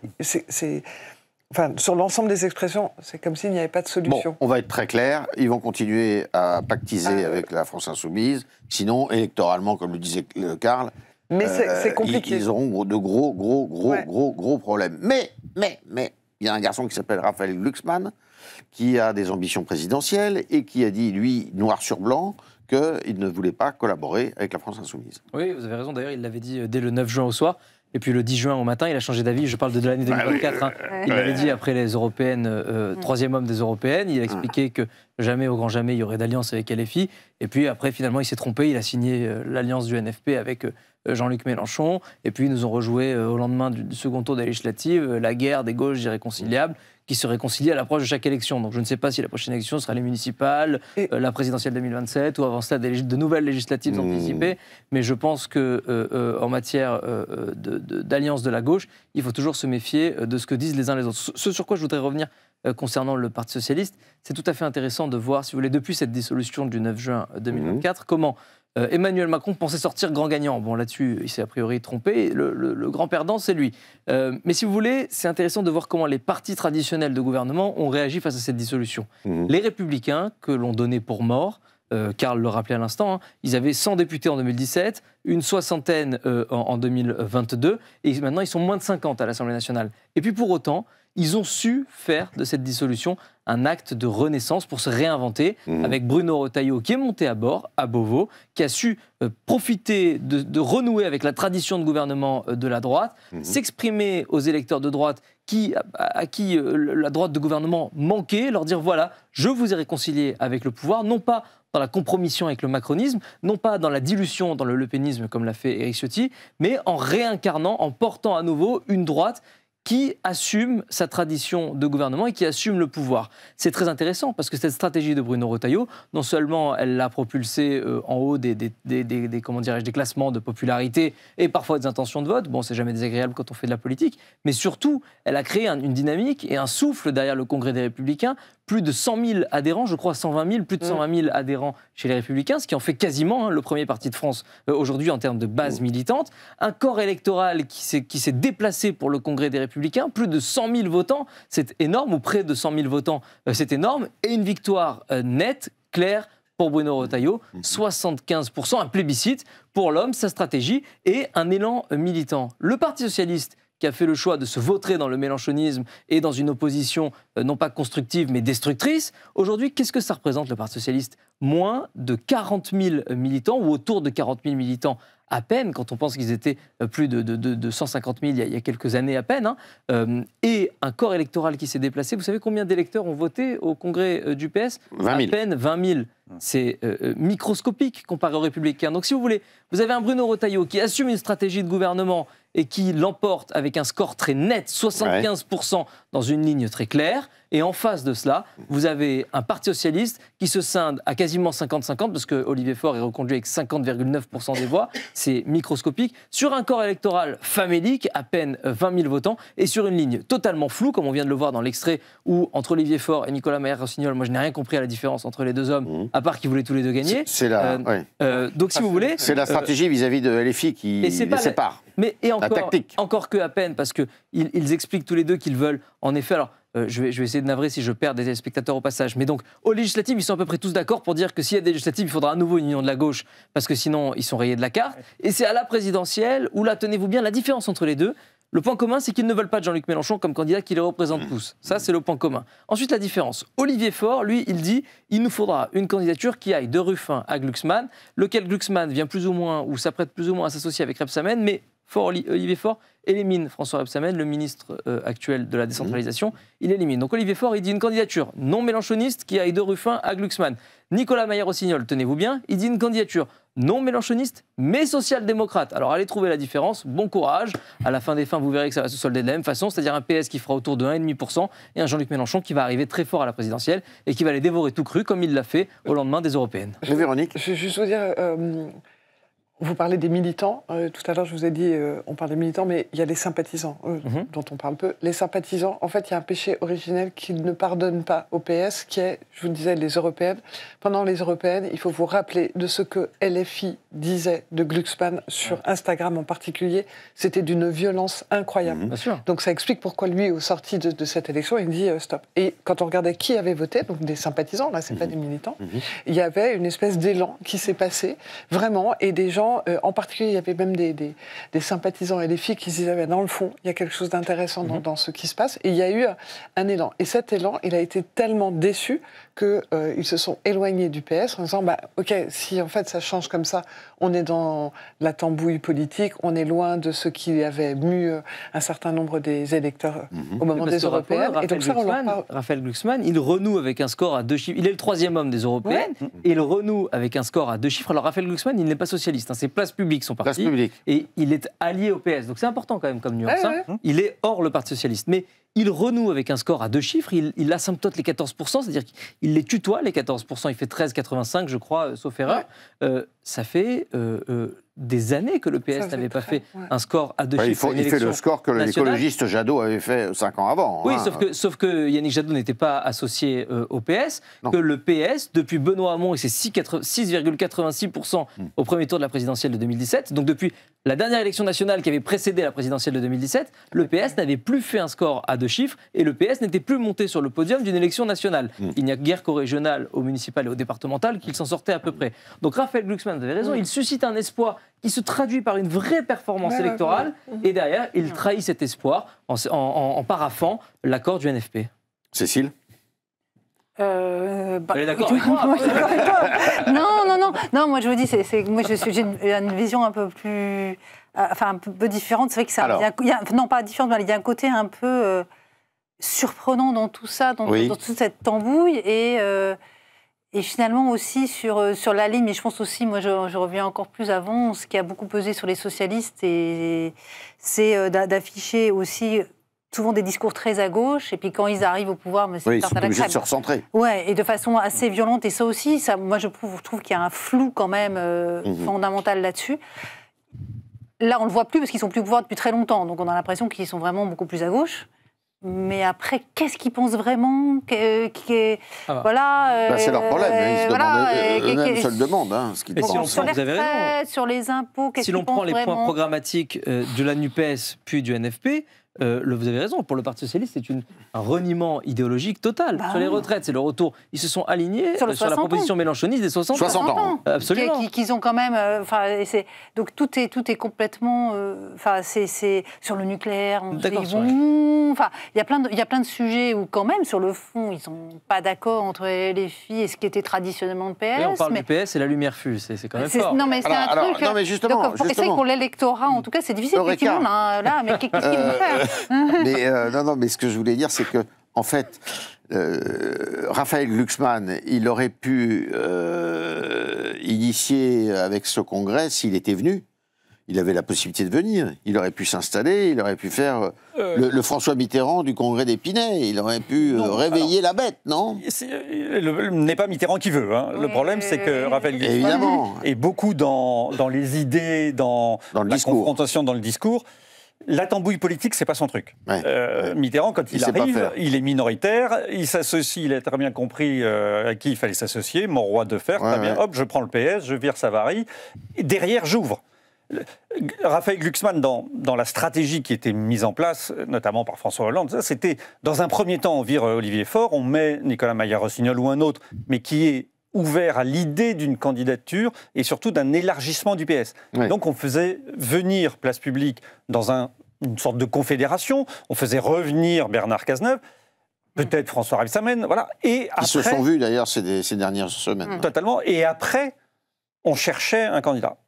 Speaker 3: sur l'ensemble des expressions, c'est comme s'il n'y avait pas de solution.
Speaker 1: Bon, on va être très clair, ils vont continuer à pactiser avec la France Insoumise, sinon, électoralement, comme le disait Karl,
Speaker 3: mais c'est compliqué.
Speaker 1: Ils auront de gros problèmes. Mais, il y a un garçon qui s'appelle Raphaël Glucksmann, qui a des ambitions présidentielles et qui a dit, lui, noir sur blanc, qu'il ne voulait pas collaborer avec la France Insoumise.
Speaker 5: Oui, vous avez raison, d'ailleurs, il l'avait dit dès le 9 juin au soir. Et puis le 10 juin au matin, il a changé d'avis. Je parle de l'année 2024. Hein. Il l'avait dit après les européennes, troisième homme des européennes. Il a expliqué que jamais, au grand jamais, il y aurait d'alliance avec LFI. Et puis après, finalement, il s'est trompé. Il a signé l'alliance du NFP avec Jean-Luc Mélenchon. Et puis ils nous ont rejoué au lendemain du second tour des législatives la guerre des gauches irréconciliables qui se réconcilient à l'approche de chaque élection. Donc je ne sais pas si la prochaine élection sera les municipales, la présidentielle 2027 ou avant cela de nouvelles législatives anticipées. Mais je pense qu'en matière d'alliance de la gauche, il faut toujours se méfier de ce que disent les uns les autres. Ce sur quoi je voudrais revenir concernant le Parti socialiste, c'est tout à fait intéressant de voir, si vous voulez, depuis cette dissolution du 9 juin 2024, comment Emmanuel Macron pensait sortir grand gagnant. Bon, là-dessus, il s'est a priori trompé. Le grand perdant, c'est lui. Mais si vous voulez, c'est intéressant de voir comment les partis traditionnels de gouvernement ont réagi face à cette dissolution. Les Républicains, que l'on donnait pour morts, Karl le rappelait à l'instant, hein, ils avaient 100 députés en 2017, une soixantaine en 2022, et maintenant ils sont moins de 50 à l'Assemblée nationale. Et puis pour autant, ils ont su faire de cette dissolution un acte de renaissance pour se réinventer, avec Bruno Retailleau qui est monté à bord, à Beauvau, qui a su profiter de renouer avec la tradition de gouvernement de la droite, s'exprimer aux électeurs de droite à qui la droite de gouvernement manquait, leur dire voilà, je vous ai réconcilié avec le pouvoir, non pas dans la compromission avec le macronisme, non pas dans la dilution dans le lepénisme comme l'a fait Éric Ciotti, mais en réincarnant, en portant à nouveau une droite qui assume sa tradition de gouvernement et qui assume le pouvoir. C'est très intéressant parce que cette stratégie de Bruno Retailleau, non seulement elle l'a propulsé en haut des classements de popularité et parfois des intentions de vote, bon c'est jamais désagréable quand on fait de la politique, mais surtout elle a créé une dynamique et un souffle derrière le Congrès des Républicains, plus de 100 000 adhérents, je crois 120 000, plus de 120 000 adhérents chez les Républicains, ce qui en fait quasiment le premier parti de France aujourd'hui en termes de base militante. Un corps électoral qui s'est déplacé pour le Congrès des Républicains, plus de 100 000 votants, c'est énorme, ou près de 100 000 votants, c'est énorme, et une victoire nette, claire, pour Bruno Retailleau, 75%, un plébiscite pour l'homme, sa stratégie et un élan militant. Le Parti socialiste, qui a fait le choix de se vautrer dans le mélenchonisme et dans une opposition non pas constructive mais destructrice. Aujourd'hui, qu'est-ce que ça représente le Parti socialiste ? Moins de 40 000 militants ou autour de 40 000 militants à peine, quand on pense qu'ils étaient plus de 150 000 il y a quelques années à peine, hein, et un corps électoral qui s'est déplacé. Vous savez combien d'électeurs ont voté au congrès du PS ?
Speaker 1: 20 000.
Speaker 5: À peine 20 000. C'est microscopique comparé aux Républicains. Donc si vous voulez, vous avez un Bruno Retailleau qui assume une stratégie de gouvernement et qui l'emporte avec un score très net, 75% dans une ligne très claire. Et en face de cela, vous avez un parti socialiste qui se scinde à quasiment 50-50, parce que Olivier Faure est reconduit avec 50,9% des voix, c'est microscopique, sur un corps électoral famélique, à peine 20 000 votants, et sur une ligne totalement floue, comme on vient de le voir dans l'extrait, où entre Olivier Faure et Nicolas Maillard-Rossignol, moi je n'ai rien compris à la différence entre les deux hommes, à part qu'ils voulaient tous les deux gagner.
Speaker 1: C'est la,
Speaker 5: donc si vous voulez...
Speaker 1: C'est la stratégie vis-à-vis de LFI qui les sépare.
Speaker 5: Mais
Speaker 1: encore,
Speaker 5: encore que à peine, parce qu'ils expliquent tous les deux qu'ils veulent, en effet, alors je vais essayer de navrer si je perds des téléspectateurs au passage, mais donc aux législatives, ils sont à peu près tous d'accord pour dire que s'il y a des législatives, il faudra à nouveau une union de la gauche, parce que sinon, ils sont rayés de la carte. Et c'est à la présidentielle, où là, tenez-vous bien, la différence entre les deux, le point commun, c'est qu'ils ne veulent pas de Jean-Luc Mélenchon comme candidat qui les représente tous. Ça, c'est le point commun. Ensuite, la différence. Olivier Faure, lui, il dit il nous faudra une candidature qui aille de Ruffin à Glucksmann, lequel Glucksmann vient plus ou moins, ou s'apprête plus ou moins à s'associer avec Rebsamen, mais Olivier Faure élimine François Rebsamen, le ministre actuel de la décentralisation. Il élimine. Donc Olivier Faure, il dit une candidature non mélenchoniste qui aille de Ruffin à Glucksmann. Nicolas Maillard-Rossignol, tenez-vous bien, il dit une candidature non mélenchoniste, mais social-démocrate. Alors allez trouver la différence, bon courage. À la fin des fins, vous verrez que ça va se solder de la même façon, c'est-à-dire un PS qui fera autour de 1,5% et un Jean-Luc Mélenchon qui va arriver très fort à la présidentielle et qui va les dévorer tout cru, comme il l'a fait au lendemain des européennes.
Speaker 1: Véronique.
Speaker 3: Je vais juste vous dire... Vous parlez des militants. Tout à l'heure, je vous ai dit, on parle des militants, mais il y a les sympathisants, dont on parle peu. Les sympathisants, en fait, il y a un péché originel qu'ils ne pardonnent pas au PS, qui est, je vous le disais, les européennes. Pendant les européennes, il faut vous rappeler de ce que LFI disait de Glucksmann sur Instagram en particulier. C'était d'une violence incroyable.
Speaker 5: Bien sûr.
Speaker 3: Donc ça explique pourquoi lui, au sorti de cette élection, il dit stop. Et quand on regardait qui avait voté, donc des sympathisants, là, c'est pas des militants, il y avait une espèce d'élan qui s'est passé, vraiment, et des gens en particulier, il y avait même des sympathisants et des filles qui se disaient, dans le fond, il y a quelque chose d'intéressant dans ce qui se passe. Et il y a eu un élan. Et cet élan, il a été tellement déçu qu'ils se sont éloignés du PS en disant, OK, si en fait ça change comme ça, on est dans la tambouille politique, on est loin de ce qui avait mu un certain nombre des électeurs au moment des européennes.
Speaker 5: Et donc ça, Raphaël Glucksmann, il renoue avec un score à 2 chiffres. Il est le 3e homme des européennes, et il renoue avec un score à 2 chiffres. Alors Raphaël Glucksmann, il n'est pas socialiste, c'est Place Publique son parti, et il est allié au PS. Donc c'est important quand même comme nuance. Il est hors le Parti socialiste, mais il renoue avec un score à 2 chiffres, il asymptote les 14%, c'est-à-dire qu'il les tutoie, les 14%, il fait 13,85 je crois, sauf erreur. Ça fait des années que le PS n'avait pas fait un score à 2 chiffres.
Speaker 1: Il fait le score que l'écologiste Jadot avait fait 5 ans avant.
Speaker 5: Oui, sauf que Yannick Jadot n'était pas associé au PS, que le PS, depuis Benoît Hamon et ses 6,86% au premier tour de la présidentielle de 2017, donc depuis la dernière élection nationale qui avait précédé la présidentielle de 2017, le PS n'avait plus fait un score à 2 chiffres et le PS n'était plus monté sur le podium d'une élection nationale. Il n'y a guère qu'au régional, au municipal et au départemental qu'il s'en sortait à peu près. Donc Raphaël Glucksmann, vous avez raison, il suscite un espoir qui se traduit par une vraie performance électorale, et derrière, il trahit cet espoir en paraphant l'accord du NFP.
Speaker 1: Cécile ?
Speaker 5: Elle est d'accord avec moi.
Speaker 4: Non, moi je vous dis, moi j'ai une vision un peu plus, un peu différente. C'est vrai que ça, non pas différente, mais il y a un côté un peu surprenant dans tout ça, dans toute cette tambouille, et finalement aussi sur la ligne, mais je pense aussi, moi je reviens encore plus avant, ce qui a beaucoup pesé sur les socialistes, c'est d'afficher aussi souvent des discours très à gauche, et puis quand ils arrivent au pouvoir, mais
Speaker 1: ils sont obligés de se recentrer.
Speaker 4: Ouais, et de façon assez violente, et ça aussi, moi je trouve qu'il y a un flou quand même fondamental là-dessus. Là, on le voit plus parce qu'ils sont plus au pouvoir depuis très longtemps, donc on a l'impression qu'ils sont vraiment beaucoup plus à gauche. Mais après, qu'est-ce qu'ils pensent vraiment
Speaker 1: Voilà. C'est leur problème. Eux-mêmes se le demandent. Ce qu'ils pensent.
Speaker 4: Sur les retraites, sur les impôts, qu'est-ce qu'ils pensent vraiment ?
Speaker 5: Si l'on prend les points programmatiques de la NUPES puis du NFP, vous avez raison, pour le Parti socialiste, c'est un reniement idéologique total. Sur les retraites, c'est le retour. Ils se sont alignés sur la proposition mélenchoniste des 60
Speaker 1: ans.
Speaker 5: Absolument.
Speaker 4: Qu'ils ont quand même... donc tout est complètement... c'est sur le nucléaire. Il y a plein de sujets où quand même, sur le fond, ils ne sont pas d'accord entre les filles et ce qui était traditionnellement le PS.
Speaker 5: Et on parle du PS et la lumière fuse, c'est quand même fort.
Speaker 4: Non, mais c'est un truc...
Speaker 1: Non, mais justement...
Speaker 4: C'est vrai que pour l'électorat, en tout cas, c'est difficile, effectivement. Là, mais qu'est-ce qu'ils vont faire ?
Speaker 1: Mais ce que je voulais dire, c'est que, en fait, Raphaël Glucksmann, il aurait pu initier avec ce congrès, s'il était venu, il avait la possibilité de venir. Il aurait pu s'installer, il aurait pu faire le François Mitterrand du congrès d'Épinay. Il aurait pu réveiller la bête, non?
Speaker 2: N'est pas Mitterrand qui veut. Hein. Le problème, c'est que Raphaël Glucksmann est beaucoup dans les idées, dans la confrontation, dans le discours. La tambouille politique, c'est pas son truc. Ouais. Mitterrand, quand il arrive, il est minoritaire, il s'associe, il a très bien compris à qui il fallait s'associer, mon roi de fer, très bien, hop, je prends le PS, je vire Savary, et derrière, j'ouvre. Raphaël Glucksmann, dans la stratégie qui était mise en place, notamment par François Hollande, c'était, dans un premier temps, on vire Olivier Faure, on met Nicolas Maillard-Rossignol ou un autre, mais qui est ouvert à l'idée d'une candidature et surtout d'un élargissement du PS. Ouais. Donc on faisait venir Place Publique dans une sorte de confédération, on faisait revenir Bernard Cazeneuve, peut-être François Rebsamen, voilà. Et après,
Speaker 1: ils se sont vus d'ailleurs ces dernières semaines.
Speaker 2: Totalement. Et après, on cherchait un candidat.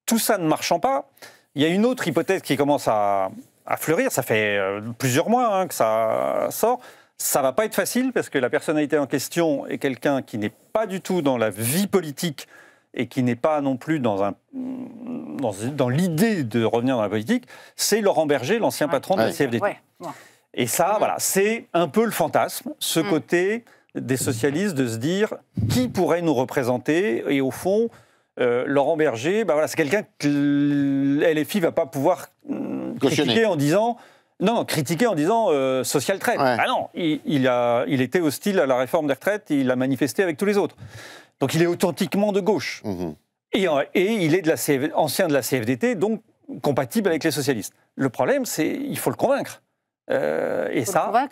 Speaker 2: Tout ça ne marchant pas, il y a une autre hypothèse qui commence à fleurir, ça fait plusieurs mois que ça sort. Ça ne va pas être facile parce que la personnalité en question est quelqu'un qui n'est pas du tout dans la vie politique et qui n'est pas non plus dans l'idée de revenir dans la politique. C'est Laurent Berger, l'ancien patron de la CFDT. Ouais. Et ça, voilà, c'est un peu le fantasme, ce côté des socialistes de se dire qui pourrait nous représenter. Et au fond, Laurent Berger, voilà, c'est quelqu'un que LFI ne va pas pouvoir critiquer en disant... Non, critiquer en disant social traite. Ouais. Ah non, il était hostile à la réforme des retraites, il a manifesté avec tous les autres. Donc il est authentiquement de gauche. Et il est ancien de la CFDT, donc compatible avec les socialistes. Le problème, c'est qu'il faut le convaincre. Et ça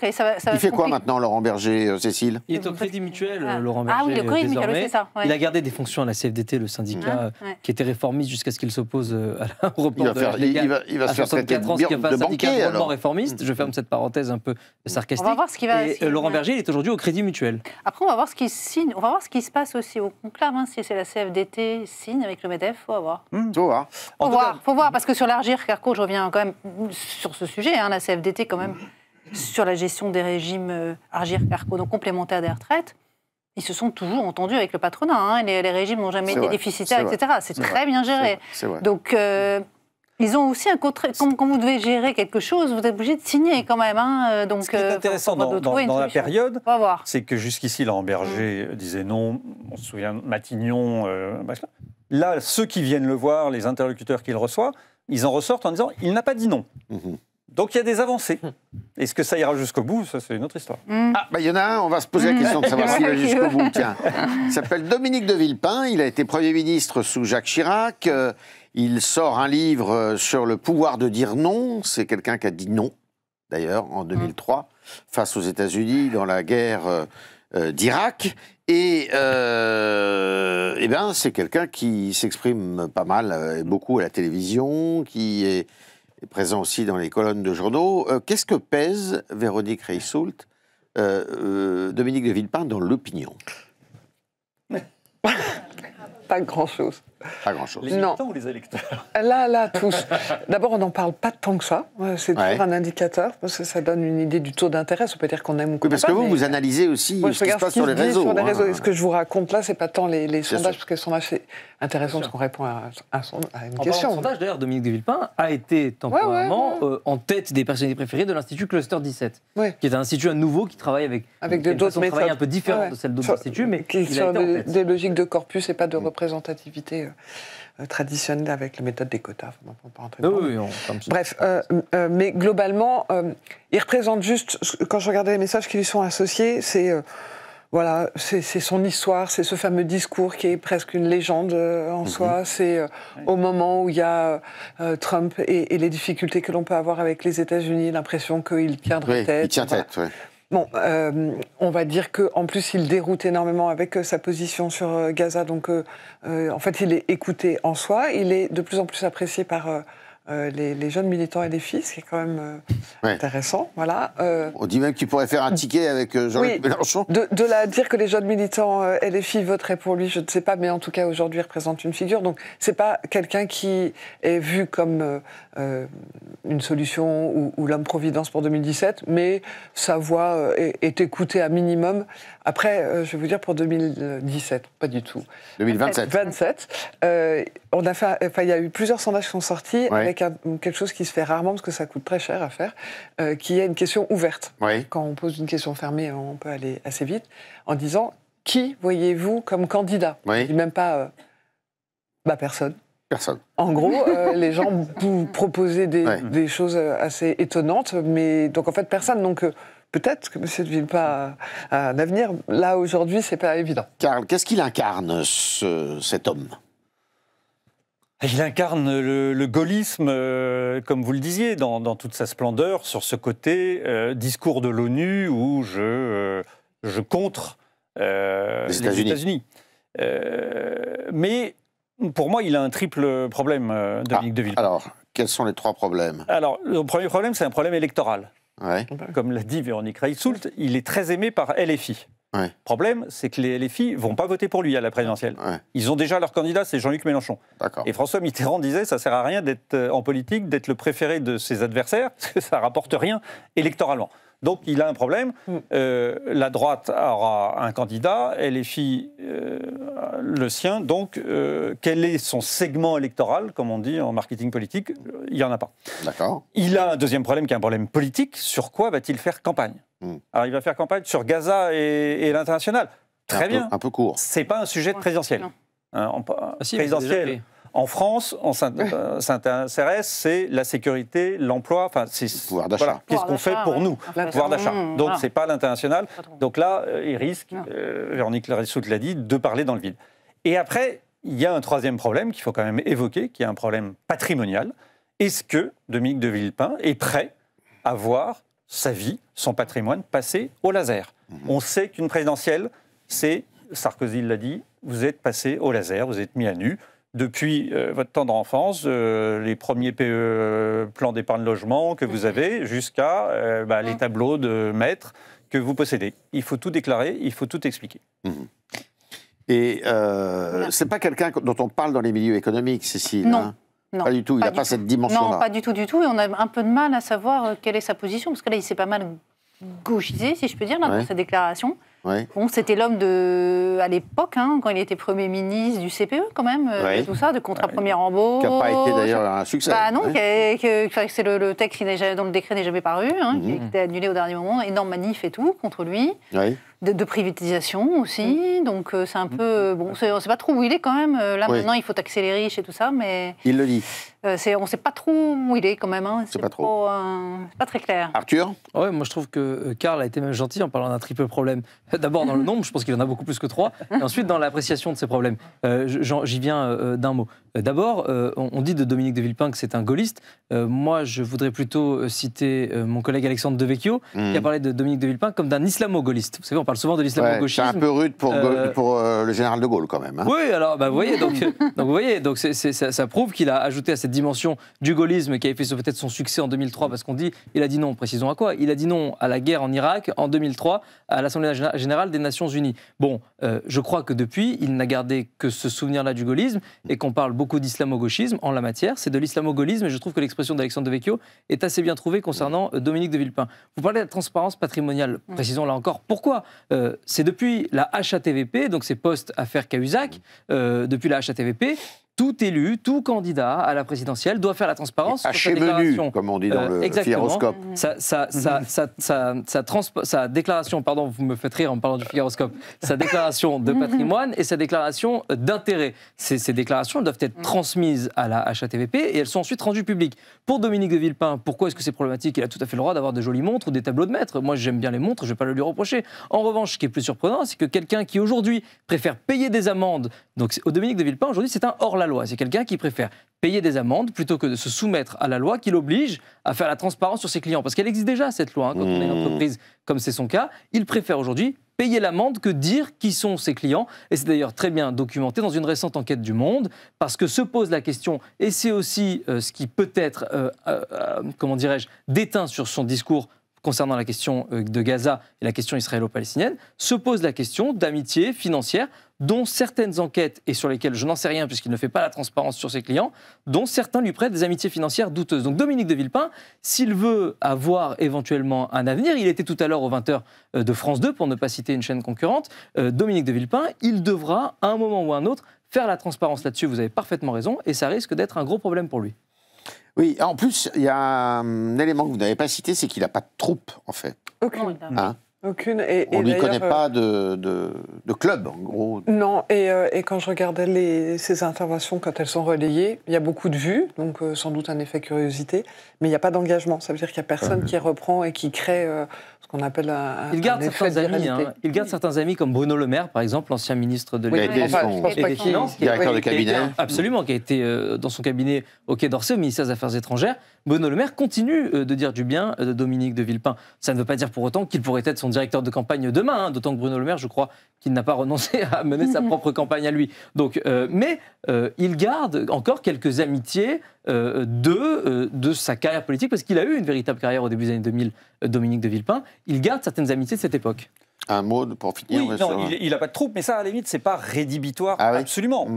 Speaker 1: il fait quoi maintenant, Laurent Berger, Cécile?
Speaker 5: Il est au Crédit Mutuel, Laurent Berger.
Speaker 4: Ah oui, le Crédit Mutuel, c'est ça.
Speaker 5: Ouais. Il a gardé des fonctions à la CFDT, le syndicat qui était réformiste jusqu'à ce qu'il s'oppose au report de l'âge légal.
Speaker 1: Il va se faire traiter de
Speaker 5: banquier, alors. Réformiste. Je ferme cette parenthèse un peu sarcastique.
Speaker 4: On va voir ce qui va.
Speaker 5: Et Laurent Berger, il est aujourd'hui au Crédit Mutuel.
Speaker 4: Après, on va voir ce qui signe. On va voir ce qui se passe aussi au conclave. Si c'est la CFDT signe avec le MEDEF, faut voir. Faut voir, parce que sur l'Agirc-Arrco, je reviens quand même sur ce sujet. La CFDT quand même. Sur la gestion des régimes Agirc-Arrco, donc complémentaires des retraites, ils se sont toujours entendus avec le patronat. Les régimes n'ont jamais été déficitaires, etc. C'est très bien géré. Donc, ils ont aussi un côté... Quand vous devez gérer quelque chose, vous êtes obligé de signer quand même. Donc,
Speaker 2: ce qui est intéressant dans la période, c'est que jusqu'ici, Laurent Berger disait non. On se souvient, Matignon... Là, ceux qui viennent le voir, les interlocuteurs qu'il reçoit, ils en ressortent en disant « il n'a pas dit non ». Donc il y a des avancées. Est-ce que ça ira jusqu'au bout? Ça, c'est une autre histoire.
Speaker 1: Il y en a un, on va se poser la question de savoir s'il va jusqu'au bout. Tiens. Il s'appelle Dominique de Villepin, il a été Premier ministre sous Jacques Chirac. Il sort un livre sur le pouvoir de dire non. C'est quelqu'un qui a dit non, d'ailleurs, en 2003, face aux États-Unis dans la guerre d'Irak. Et c'est quelqu'un qui s'exprime pas mal et beaucoup à la télévision, qui est présent aussi dans les colonnes de journaux. Qu'est-ce que pèse Véronique Reissoult, Dominique de Villepin dans l'opinion?
Speaker 3: Pas grand-chose.
Speaker 1: Pas grand-chose.
Speaker 2: Les militants ou les électeurs?
Speaker 3: Là, tous. D'abord, on n'en parle pas tant que ça. C'est toujours un indicateur, parce que ça donne une idée du taux d'intérêt. Ça peut dire qu'on aime ou qu'on
Speaker 1: parce que vous analysez aussi ce qui se passe sur les réseaux.
Speaker 3: Et ce que je vous raconte là, c'est pas tant les sondages, parce que les sondages, c'est intéressant parce qu'on répond à une question.
Speaker 5: En sondage, d'ailleurs, Dominique de Villepin a été temporairement en tête des personnalités préférées de l'Institut Cluster 17, qui est un institut nouveau qui travaille avec
Speaker 3: d'autres méthodes
Speaker 5: un peu différentes de celles d'autres instituts, mais
Speaker 3: qui sont des logiques de corpus et pas de représentativité traditionnelle avec la méthode des quotas. Bref, mais globalement, il représente juste, quand je regardais les messages qui lui sont associés, c'est son histoire, c'est ce fameux discours qui est presque une légende en soi. C'est au moment où il y a Trump et les difficultés que l'on peut avoir avec les États-Unis, l'impression qu'il tiendrait tête.
Speaker 1: Il tient tête,
Speaker 3: Bon, on va dire qu'en plus, il déroute énormément avec sa position sur Gaza. Donc, en fait, il est écouté en soi. Il est de plus en plus apprécié par les jeunes militants LFI, ce qui est quand même intéressant. Voilà.
Speaker 1: On dit même qu'il pourrait faire un ticket avec Jean-Luc Mélenchon.
Speaker 3: De là à dire que les jeunes militants LFI voteraient pour lui, je ne sais pas, mais en tout cas aujourd'hui il représente une figure. Donc c'est pas quelqu'un qui est vu comme une solution ou l'homme-providence pour 2017, mais sa voix est écoutée à minimum. Après, je vais vous dire pour 2017, pas du tout.
Speaker 1: 2027.
Speaker 3: 27. Il y a eu plusieurs sondages qui sont sortis avec quelque chose qui se fait rarement parce que ça coûte très cher à faire, qui est une question ouverte.
Speaker 1: Oui.
Speaker 3: Quand on pose une question fermée, on peut aller assez vite, en disant qui voyez-vous comme candidat ? Je ne dis même pas personne.
Speaker 1: Personne.
Speaker 3: En gros, les gens vous proposaient des choses assez étonnantes, mais donc en fait personne. Donc peut-être que M. de Villepin a un avenir. Là aujourd'hui, c'est pas évident.
Speaker 1: Karl, qu'est-ce qu'il incarne cet homme ?
Speaker 2: Il incarne le gaullisme, comme vous le disiez, dans toute sa splendeur, sur ce côté discours de l'ONU où je contre les États-Unis. Mais pour moi, il a un triple problème, Dominique de Villepin.
Speaker 1: Alors, quels sont les 3 problèmes ?
Speaker 2: Alors, le premier problème, c'est un problème électoral.
Speaker 1: Ouais.
Speaker 2: Comme l'a dit Véronique Reiss-Soult, il est très aimé par LFI. Le problème, c'est que les LFI ne vont pas voter pour lui à la présidentielle. Ils ont déjà leur candidat, c'est Jean-Luc Mélenchon. Et François Mitterrand disait, ça ne sert à rien d'être en politique, d'être le préféré de ses adversaires, parce que ça ne rapporte rien électoralement. Donc il a un problème. La droite aura un candidat, LFI le sien. Donc quel est son segment électoral, comme on dit en marketing politique ? Il n'y en a pas.
Speaker 1: D'accord.
Speaker 2: Il a un deuxième problème qui est un problème politique. Sur quoi va-t-il faire campagne ? Alors il va faire campagne sur Gaza et l'international. Très bien.
Speaker 1: Un peu court.
Speaker 2: C'est pas un sujet de présidentiel. Présidentiel. En France, on s'intéresse, c'est la sécurité, l'emploi, enfin, c'est
Speaker 1: pouvoir d'achat.
Speaker 2: Voilà, qu'est-ce qu'on fait pour nous, pouvoir d'achat. Donc, c'est pas l'international. Donc là, il risque, Véronique Reiss-Soult l'a dit, de parler dans le vide. Et après, il y a un troisième problème qu'il faut quand même évoquer, qui est un problème patrimonial. Est-ce que Dominique de Villepin est prêt à voir sa vie, son patrimoine, passer au laser ? On sait qu'une présidentielle, c'est, Sarkozy l'a dit, vous êtes passé au laser, vous êtes mis à nu. Depuis votre tendre enfance, les premiers plans d'épargne logement que vous avez, jusqu'à les tableaux de maître que vous possédez. Il faut tout déclarer, il faut tout expliquer.
Speaker 1: Et c'est pas quelqu'un dont on parle dans les milieux économiques, Cécile.
Speaker 4: Non. Non,
Speaker 1: pas du tout, il n'a pas cette dimension-là.
Speaker 4: Non, pas du tout. Et on a un peu de mal à savoir quelle est sa position, parce que là, il s'est pas mal gauchisé, si je peux dire, dans sa déclaration. Bon, c'était l'homme à l'époque, quand il était Premier ministre du CPE, quand même, tout ça, de contrat première embauche.
Speaker 1: Qui n'a pas été d'ailleurs un succès.
Speaker 4: Non, c'est le texte dont le décret n'est jamais paru, qui a été annulé au dernier moment, énorme manif et tout, contre lui. De privatisation aussi, donc c'est un peu... Bon, on ne sait pas trop où il est quand même. Là, maintenant, il faut taxer les riches et tout ça, mais...
Speaker 1: Il le dit.
Speaker 4: On ne sait pas trop où il est quand même.
Speaker 1: C'est pas trop.
Speaker 4: C'est pas très clair.
Speaker 1: Arthur ?
Speaker 5: Ouais, moi je trouve que Karl a été même gentil en parlant d'un triple problème. D'abord dans le nombre, je pense qu'il en a beaucoup plus que 3, et ensuite dans l'appréciation de ses problèmes. J'y viens d'un mot. D'abord, on dit de Dominique de Villepin que c'est un gaulliste. Moi, je voudrais plutôt citer mon collègue Alexandre Devecchio, qui a parlé de Dominique de Villepin comme d'un islamo-gaulliste. Vous savez, on parle souvent de l'islamo-gauchisme.
Speaker 1: C'est un peu rude pour le général de Gaulle, quand même.
Speaker 5: Oui, alors, vous voyez, donc ça prouve qu'il a ajouté à cette dimension du gaullisme qui avait fait peut-être son succès en 2003, parce qu'on dit, il a dit non, précisons à quoi ? Il a dit non à la guerre en Irak en 2003 à l'Assemblée générale des Nations Unies. Bon, je crois que depuis, il n'a gardé que ce souvenir-là du gaullisme, et qu'on parle beaucoup d'islamo-gauchisme en la matière. C'est de l'islamo-gaullisme, et je trouve que l'expression d'Alexandre Devecchio est assez bien trouvée concernant Dominique de Villepin. Vous parlez de la transparence patrimoniale. Précisons là encore pourquoi. C'est depuis la HATVP, donc ces postes affaires Cahuzac, depuis la HATVP, tout élu, tout candidat à la présidentielle doit faire la transparence.
Speaker 1: Haché menu, comme on dit dans le Figaroscope.
Speaker 5: Sa déclaration, pardon, vous me faites rire en parlant du Figaroscope, sa déclaration de patrimoine et sa déclaration d'intérêt. Ces déclarations doivent être transmises à la HATVP et elles sont ensuite rendues publiques. Pour Dominique de Villepin, pourquoi est-ce que c'est problématique ? Il a tout à fait le droit d'avoir de jolies montres ou des tableaux de maître. Moi, j'aime bien les montres, je ne vais pas le lui reprocher. En revanche, ce qui est plus surprenant, c'est que quelqu'un qui aujourd'hui préfère payer des amendes, donc Dominique de Villepin, aujourd'hui, c'est un hors-la-loi. loi. C'est quelqu'un qui préfère payer des amendes plutôt que de se soumettre à la loi qui l'oblige à faire la transparence sur ses clients. Parce qu'elle existe déjà, cette loi, quand on est une entreprise comme c'est son cas. Il préfère aujourd'hui payer l'amende que dire qui sont ses clients. Et c'est d'ailleurs très bien documenté dans une récente enquête du Monde, parce que se pose la question, et c'est aussi ce qui peut-être, comment dirais-je, déteint sur son discours concernant la question de Gaza et la question israélo-palestinienne, se pose la question d'amitié financière dont certaines enquêtes, et sur lesquelles je n'en sais rien puisqu'il ne fait pas la transparence sur ses clients, dont certains lui prêtent des amitiés financières douteuses. Donc Dominique de Villepin, s'il veut avoir éventuellement un avenir, il était tout à l'heure aux 20h de France 2, pour ne pas citer une chaîne concurrente, Dominique de Villepin, il devra, à un moment ou à un autre, faire la transparence là-dessus, vous avez parfaitement raison, et ça risque d'être un gros problème pour lui.
Speaker 1: Oui, en plus, il y a un élément que vous n'avez pas cité, c'est qu'il n'a pas de troupe, en fait.
Speaker 3: Aucune.
Speaker 1: Hein?
Speaker 3: Aucune.
Speaker 1: On ne lui connaît pas de club, en gros.
Speaker 3: Non, et quand je regardais ces interventions, quand elles sont relayées, il y a beaucoup de vues, donc sans doute un effet curiosité, mais il n'y a pas d'engagement. Ça veut dire qu'il n'y a personne qui reprend et qui crée ce qu'on appelle
Speaker 5: il garde certains amis, il garde certains amis comme Bruno Le Maire, par exemple, l'ancien ministre de
Speaker 1: l'Économie et des Finances, directeur de cabinet.
Speaker 5: Absolument, qui a été dans son cabinet au Quai d'Orsay, au ministère des Affaires étrangères. Bruno Le Maire continue de dire du bien de Dominique de Villepin. Ça ne veut pas dire pour autant qu'il pourrait être son directeur de campagne demain, d'autant que Bruno Le Maire, je crois qu'il n'a pas renoncé à mener sa propre campagne à lui. Donc, mais il garde encore quelques amitiés de sa carrière politique, parce qu'il a eu une véritable carrière au début des années 2000, Dominique de Villepin. Il garde certaines amitiés de cette époque.
Speaker 1: Un mot pour finir.
Speaker 2: Oui, non, il n'a pas de troupe, mais ça, à la limite, c'est pas rédhibitoire, absolument.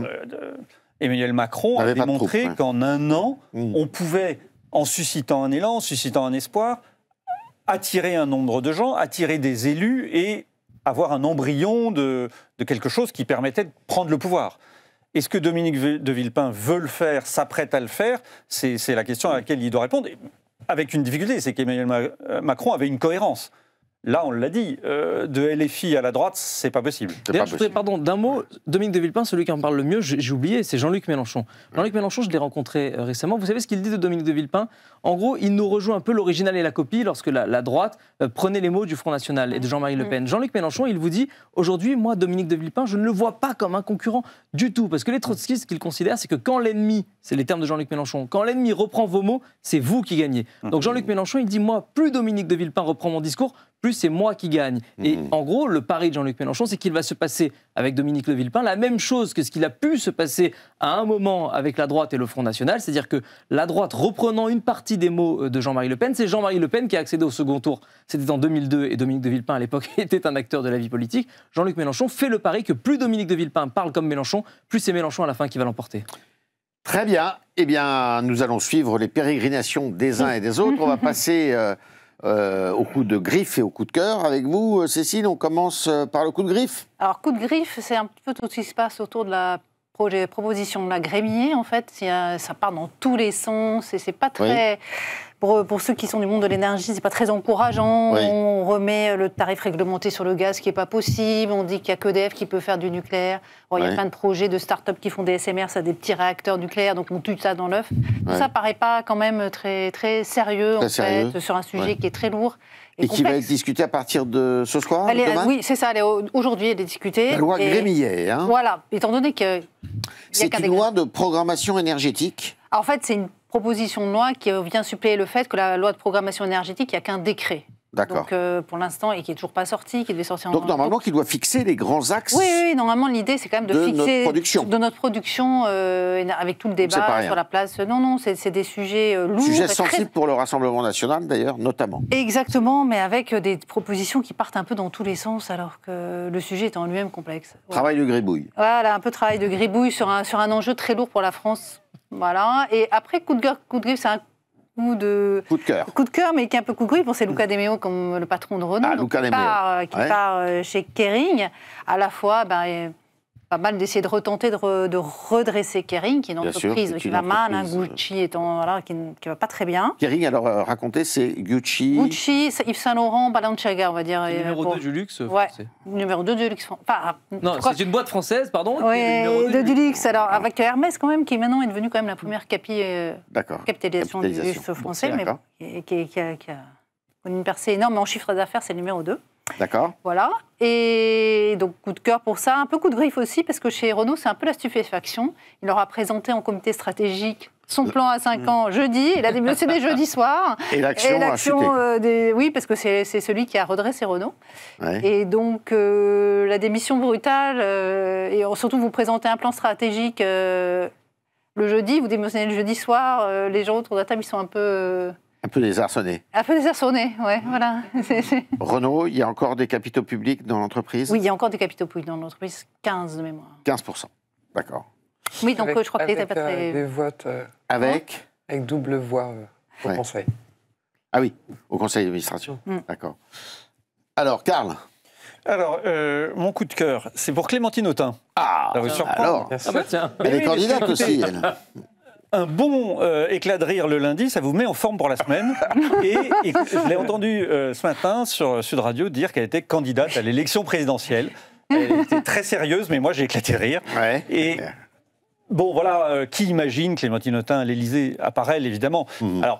Speaker 2: Emmanuel Macron a démontré qu'en un an, on pouvait, en suscitant un élan, en suscitant un espoir, attirer un nombre de gens, attirer des élus et avoir un embryon de quelque chose qui permettait de prendre le pouvoir. Est-ce que Dominique de Villepin veut le faire, s'apprête à le faire? C'est la question à laquelle il doit répondre. Et avec une difficulté, c'est qu'Emmanuel Macron avait une cohérence. Là, on l'a dit, de LFI à la droite, c'est pas possible.
Speaker 5: D'ailleurs, je voudrais, pardon, d'un mot, Dominique de Villepin, celui qui en parle le mieux, j'ai oublié, c'est Jean-Luc Mélenchon. Jean-Luc Mélenchon, je l'ai rencontré récemment. Vous savez ce qu'il dit de Dominique de Villepin? En gros, il nous rejoint un peu l'original et la copie lorsque la droite prenait les mots du Front National et de Jean-Marie Le Pen. Jean-Luc Mélenchon, il vous dit, aujourd'hui, moi, Dominique de Villepin, je ne le vois pas comme un concurrent du tout. Parce que les trotskistes, ce qu'ils considèrent, c'est que quand l'ennemi, c'est les termes de Jean-Luc Mélenchon, quand l'ennemi reprend vos mots, c'est vous qui gagnez. Donc Jean-Luc Mélenchon, il dit, moi, plus Dominique de Villepin reprend mon discours, plus c'est moi qui gagne. Et en gros, le pari de Jean-Luc Mélenchon, c'est qu'il va se passer avec Dominique de Villepin la même chose que ce qu'il a pu se passer à un moment avec la droite et le Front National, c'est-à-dire que la droite reprenant une partie des mots de Jean-Marie Le Pen, c'est Jean-Marie Le Pen qui a accédé au second tour. C'était en 2002 et Dominique de Villepin, à l'époque, était un acteur de la vie politique. Jean-Luc Mélenchon fait le pari que plus Dominique de Villepin parle comme Mélenchon, plus c'est Mélenchon à la fin qui va l'emporter.
Speaker 1: Très bien. Eh bien, nous allons suivre les pérégrinations des uns et des autres. On va passer au coup de griffe et au coup de cœur. Avec vous, Cécile, on commence par le coup de griffe. Alors,
Speaker 4: coup de griffe, c'est un peu tout ce qui se passe autour de la proposition de la Grémier, en fait. Ça part dans tous les sens et c'est pas très... Pour ceux qui sont du monde de l'énergie, c'est pas très encourageant. On remet le tarif réglementé sur le gaz, ce qui n'est pas possible. On dit qu'il n'y a qu'EDF qui peut faire du nucléaire. Bon, il y a plein de projets de start-up qui font des SMR, ça, des petits réacteurs nucléaires, donc on tue ça dans l'œuf. Ça paraît pas quand même très, très sérieux, fait, sur un sujet qui est très lourd.
Speaker 1: Et qui va être discuté à partir de ce soir, demain ?
Speaker 4: Oui, c'est ça. Aujourd'hui, elle est discutée.
Speaker 1: La loi Grémier, hein.
Speaker 4: Voilà, étant donné que...
Speaker 1: C'est une loi de programmation énergétique.
Speaker 4: En fait, c'est une proposition de loi qui vient suppléer le fait que la loi de programmation énergétique, il n'y a qu'un décret.
Speaker 1: D'accord.
Speaker 4: Donc, pour l'instant, et qui n'est toujours pas sorti, qui devait sortir en...
Speaker 1: Donc, normalement, qui doit fixer les grands axes...
Speaker 4: Oui, normalement, l'idée, c'est quand même de fixer...
Speaker 1: De
Speaker 4: notre production, avec tout le débat sur la place. Non, c'est des sujets lourds.
Speaker 1: Sujets sensibles pour le Rassemblement national, d'ailleurs, notamment.
Speaker 4: Exactement, mais avec des propositions qui partent un peu dans tous les sens, alors que le sujet est en lui-même complexe.
Speaker 1: Travail de gribouille.
Speaker 4: Voilà, un peu travail de gribouille sur un enjeu très lourd pour la France. Voilà, et après, coup de griffe, c'est un coup de cœur. Coup de cœur, mais qui est un peu coup de griffe. Bon, c'est Luca De Meo, comme le patron de Renault, qui part chez Kering. À la fois, pas mal d'essayer de retenter de redresser Kering, qui est une entreprise qui va mal, Gucci étant, qui ne va pas très bien.
Speaker 1: Kering, alors racontez, c'est Gucci,
Speaker 4: Yves Saint Laurent, Balenciaga, on va dire.
Speaker 5: Numéro 2 du luxe français.
Speaker 4: Numéro 2 du luxe français.
Speaker 5: Non, c'est une boîte française, pardon.
Speaker 4: Oui, du luxe. Alors, avec Hermès, quand même, qui maintenant est devenue quand même la première capitalisation du luxe français, mais qui a une percée énorme. Mais en chiffre d'affaires, c'est le numéro 2.
Speaker 1: D'accord.
Speaker 4: Voilà. Et donc, coup de cœur pour ça. Un peu coup de griffe aussi, parce que chez Renault, c'est un peu la stupéfaction. Il leur a présenté en comité stratégique son plan à 5 ans jeudi. Il a démissionné jeudi soir.
Speaker 1: Et l'action a chuté.
Speaker 4: Oui, parce que c'est celui qui a redressé Renault.
Speaker 1: Ouais.
Speaker 4: Et donc, la démission brutale, et surtout vous présentez un plan stratégique le jeudi, vous démissionnez le jeudi soir, les gens autour de la table, ils sont un peu...
Speaker 1: Un peu désarçonné.
Speaker 4: Un peu désarçonné, ouais, voilà.
Speaker 1: Renault, il y a encore des capitaux publics dans l'entreprise?
Speaker 4: Oui, il y a encore des capitaux publics dans l'entreprise, 15 de mémoire.
Speaker 1: 15%, d'accord.
Speaker 4: Oui, donc je crois que l'État pas très...
Speaker 3: des votes
Speaker 1: Avec
Speaker 3: double voix au
Speaker 1: Ouais.
Speaker 3: Conseil.
Speaker 1: Ah oui, au conseil d'administration, d'accord. Alors, Karl?
Speaker 2: Alors, mon coup de cœur, c'est pour Clémentine Autain.
Speaker 1: Ah,
Speaker 2: Ça vous surprend?
Speaker 1: alors,
Speaker 5: Ah bah tiens.
Speaker 1: elle est
Speaker 2: oui,
Speaker 1: candidate
Speaker 2: écoutez,
Speaker 1: aussi, elle.
Speaker 2: Un bon éclat de rire le lundi, ça vous met en forme pour la semaine. Et je l'ai entendu ce matin sur Sud Radio dire qu'elle était candidate à l'élection présidentielle. Elle était très sérieuse, mais moi j'ai éclaté de rire.
Speaker 1: Ouais.
Speaker 2: Et bon, voilà, qui imagine Clémentine Autain à l'Élysée, à part elle, évidemment. Alors,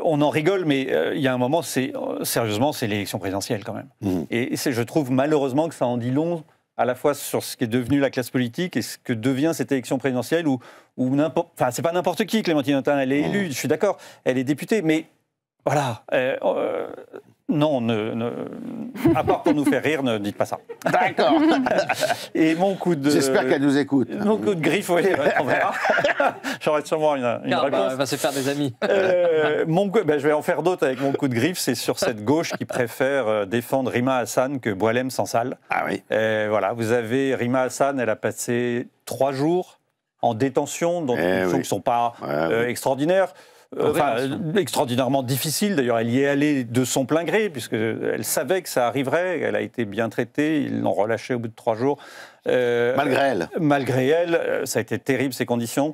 Speaker 2: on en rigole, mais il y a un moment, sérieusement, c'est l'élection présidentielle quand même. Et je trouve malheureusement que ça en dit long, à la fois sur ce qui est devenu la classe politique et ce que devient cette élection présidentielle où n'importe... Enfin, c'est pas n'importe qui, Clémentine Autain, elle est élue, je suis d'accord, elle est députée, mais voilà, non, à part pour nous faire rire, ne dites pas ça.
Speaker 1: D'accord.
Speaker 2: Et mon coup de...
Speaker 1: J'espère qu'elle nous écoute.
Speaker 2: Mon coup de griffe, oui, on verra. J'aurai sûrement une réponse.
Speaker 5: Elle va se faire des amis.
Speaker 2: Je vais en faire d'autres avec mon coup de griffe. C'est sur cette gauche qui préfère défendre Rima Hassan que Boualem Sansal.
Speaker 1: Ah oui.
Speaker 2: Voilà, vous avez Rima Hassan, elle a passé 3 jours en détention, dans des conditions qui ne sont pas extraordinaires. Extraordinairement difficiles. D'ailleurs, elle y est allée de son plein gré, puisqu'elle savait que ça arriverait. Elle a été bien traitée. Ils l'ont relâchée au bout de 3 jours.
Speaker 1: Malgré elle.
Speaker 2: Malgré elle. Ça a été terrible, ces conditions.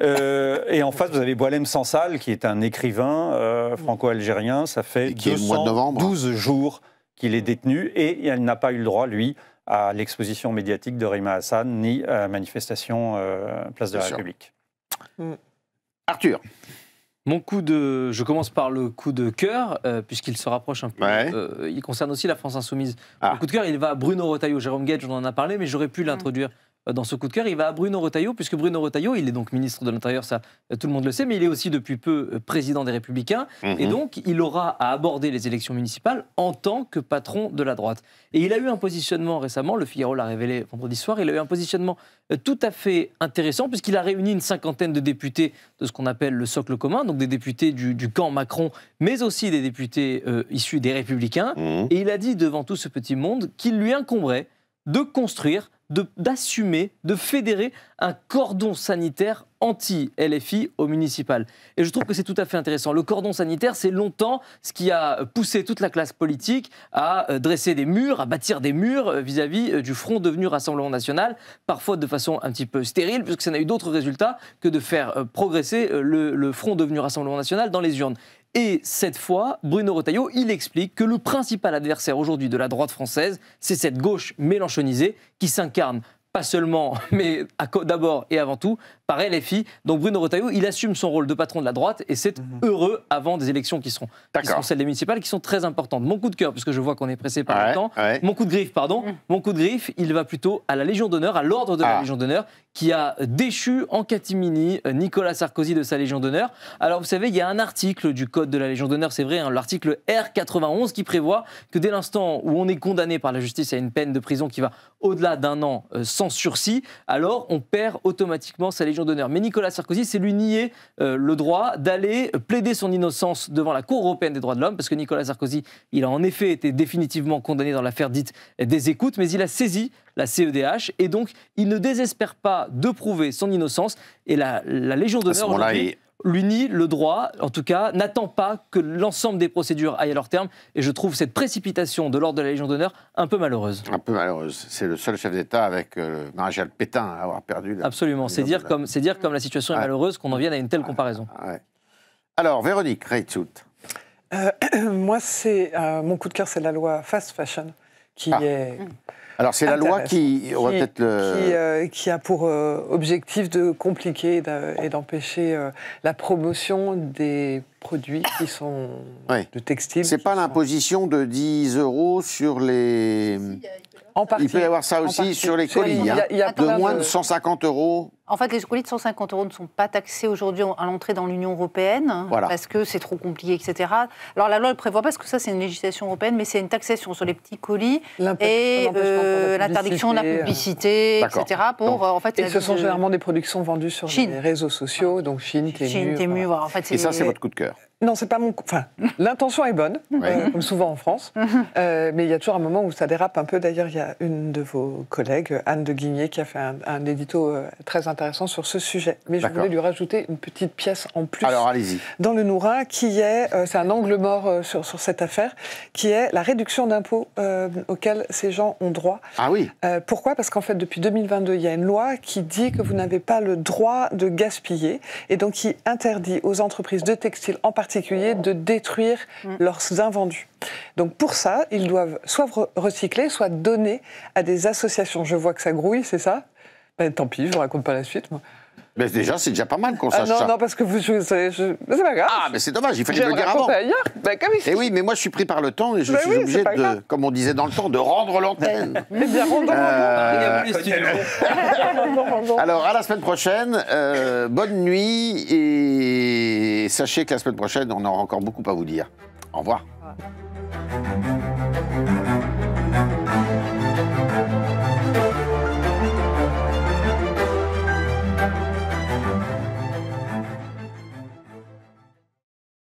Speaker 2: Et en face, vous avez Boualem Sansal, qui est un écrivain franco-algérien. Ça fait 212 jours qu'il est détenu. Et elle n'a pas eu le droit, lui, à l'exposition médiatique de Rima Hassan, ni à la manifestation Place de la République.
Speaker 1: Arthur.
Speaker 5: Je commence par le coup de cœur, puisqu'il se rapproche un peu. Il concerne aussi la France Insoumise. Le coup de cœur, il va à Bruno Retailleau. Jérôme Guedj, on en a parlé, mais j'aurais pu l'introduire dans ce coup de cœur. Il va à Bruno Retailleau, puisque Bruno Retailleau, il est donc ministre de l'Intérieur, ça tout le monde le sait, mais il est aussi depuis peu président des Républicains. Et donc, il aura à aborder les élections municipales en tant que patron de la droite. Et il a eu un positionnement récemment, Le Figaro l'a révélé vendredi soir, il a eu un positionnement tout à fait intéressant, puisqu'il a réuni une 50aine de députés de ce qu'on appelle le socle commun, donc des députés du camp Macron, mais aussi des députés issus des Républicains. Et il a dit devant tout ce petit monde qu'il lui incomberait de construire, d'assumer, de fédérer un cordon sanitaire anti-LFI au municipal. Et je trouve que c'est tout à fait intéressant. Le cordon sanitaire, c'est longtemps ce qui a poussé toute la classe politique à dresser des murs, à bâtir des murs vis-à-vis du front devenu Rassemblement National, parfois de façon un petit peu stérile, puisque ça n'a eu d'autres résultats que de faire progresser le front devenu Rassemblement National dans les urnes. Et cette fois, Bruno Retailleau, il explique que le principal adversaire aujourd'hui de la droite française, c'est cette gauche mélenchonisée qui s'incarne pas seulement, mais d'abord et avant tout, par LFI. Donc Bruno Retailleau, il assume son rôle de patron de la droite et c'est heureux avant des élections qui seront celles des municipales, qui sont très importantes. Mon coup de cœur, puisque je vois qu'on est pressé par le temps, mon coup de griffe, mon coup de griffe, il va plutôt à la Légion d'honneur, à l'ordre de la Légion d'honneur, qui a déchu en catimini Nicolas Sarkozy de sa Légion d'honneur. Alors vous savez, il y a un article du Code de la Légion d'honneur, c'est vrai, l'article R91, qui prévoit que dès l'instant où on est condamné par la justice à une peine de prison qui va au-delà d'1 an sans sursis, alors on perd automatiquement sa Légion d'honneur. Mais Nicolas Sarkozy s'est lui nié le droit d'aller plaider son innocence devant la Cour européenne des droits de l'homme, parce que Nicolas Sarkozy, il a en effet été définitivement condamné dans l'affaire dite des écoutes, mais il a saisi la CEDH, et donc il ne désespère pas de prouver son innocence, et la Légion d'honneur aujourd'hui lui nie le droit, en tout cas, n'attend pas que l'ensemble des procédures aillent à leur terme, et je trouve cette précipitation de l'ordre de la Légion d'honneur un peu malheureuse.
Speaker 1: Un peu malheureuse. C'est le seul chef d'État avec le maréchal Pétain à avoir perdu.
Speaker 5: Absolument, c'est dire comme la situation est malheureuse qu'on en vienne à une telle comparaison.
Speaker 1: Alors, Véronique Reitsout.
Speaker 3: Moi, mon coup de cœur, c'est la loi Fast Fashion, qui est
Speaker 1: Alors c'est la loi qui
Speaker 3: a pour objectif de compliquer et d'empêcher la promotion des produits qui sont de textile.
Speaker 1: C'est pas l'imposition de 10 € sur les...
Speaker 3: En partie.
Speaker 1: Il peut y avoir ça aussi sur les colis, de moins de 150 €.
Speaker 4: En fait, les colis de 150 € ne sont pas taxés aujourd'hui à l'entrée dans l'Union européenne, parce que c'est trop compliqué, etc. Alors la loi ne le prévoit pas, parce que ça c'est une législation européenne, mais c'est une taxation sur les petits colis et l'interdiction de la publicité, etc.
Speaker 3: Et ce sont généralement des productions vendues sur les réseaux sociaux, donc Chine, Temu.
Speaker 4: Voilà. En fait,
Speaker 1: et ça c'est votre coup de cœur?
Speaker 3: Non, c'est pas mon... Enfin, l'intention est bonne, comme souvent en France, mais il y a toujours un moment où ça dérape un peu. D'ailleurs, il y a une de vos collègues, Anne de Guigné, qui a fait un édito très intéressant sur ce sujet. Mais je voulais lui rajouter une petite pièce en plus.
Speaker 1: Alors, allez-y.
Speaker 3: Dans le Nourrin, qui est... c'est un angle mort sur cette affaire, qui est la réduction d'impôts auxquels ces gens ont droit.
Speaker 1: Ah oui.
Speaker 3: Pourquoi ? Parce qu'en fait, depuis 2022, il y a une loi qui dit que vous n'avez pas le droit de gaspiller, et donc qui interdit aux entreprises de textile en particulier de détruire leurs invendus. Donc pour ça, ils doivent soit recycler, soit donner à des associations. Je vois que ça grouille, c'est ça ? Ben, tant pis, je ne vous raconte pas la suite. Moi.
Speaker 1: Mais déjà, c'est déjà pas mal qu'on sache ça.
Speaker 3: Non, parce que c'est pas grave.
Speaker 1: Ah, mais c'est dommage, il fallait le dire avant.
Speaker 3: Ailleurs. Ben, comme
Speaker 1: et oui, mais moi, je suis pris par le temps et je suis obligé de, comme on disait dans le temps, de rendre l'antenne.
Speaker 3: Eh bien, rendons
Speaker 1: Alors, à la semaine prochaine. Bonne nuit et sachez que la semaine prochaine, on aura encore beaucoup à vous dire. Au revoir.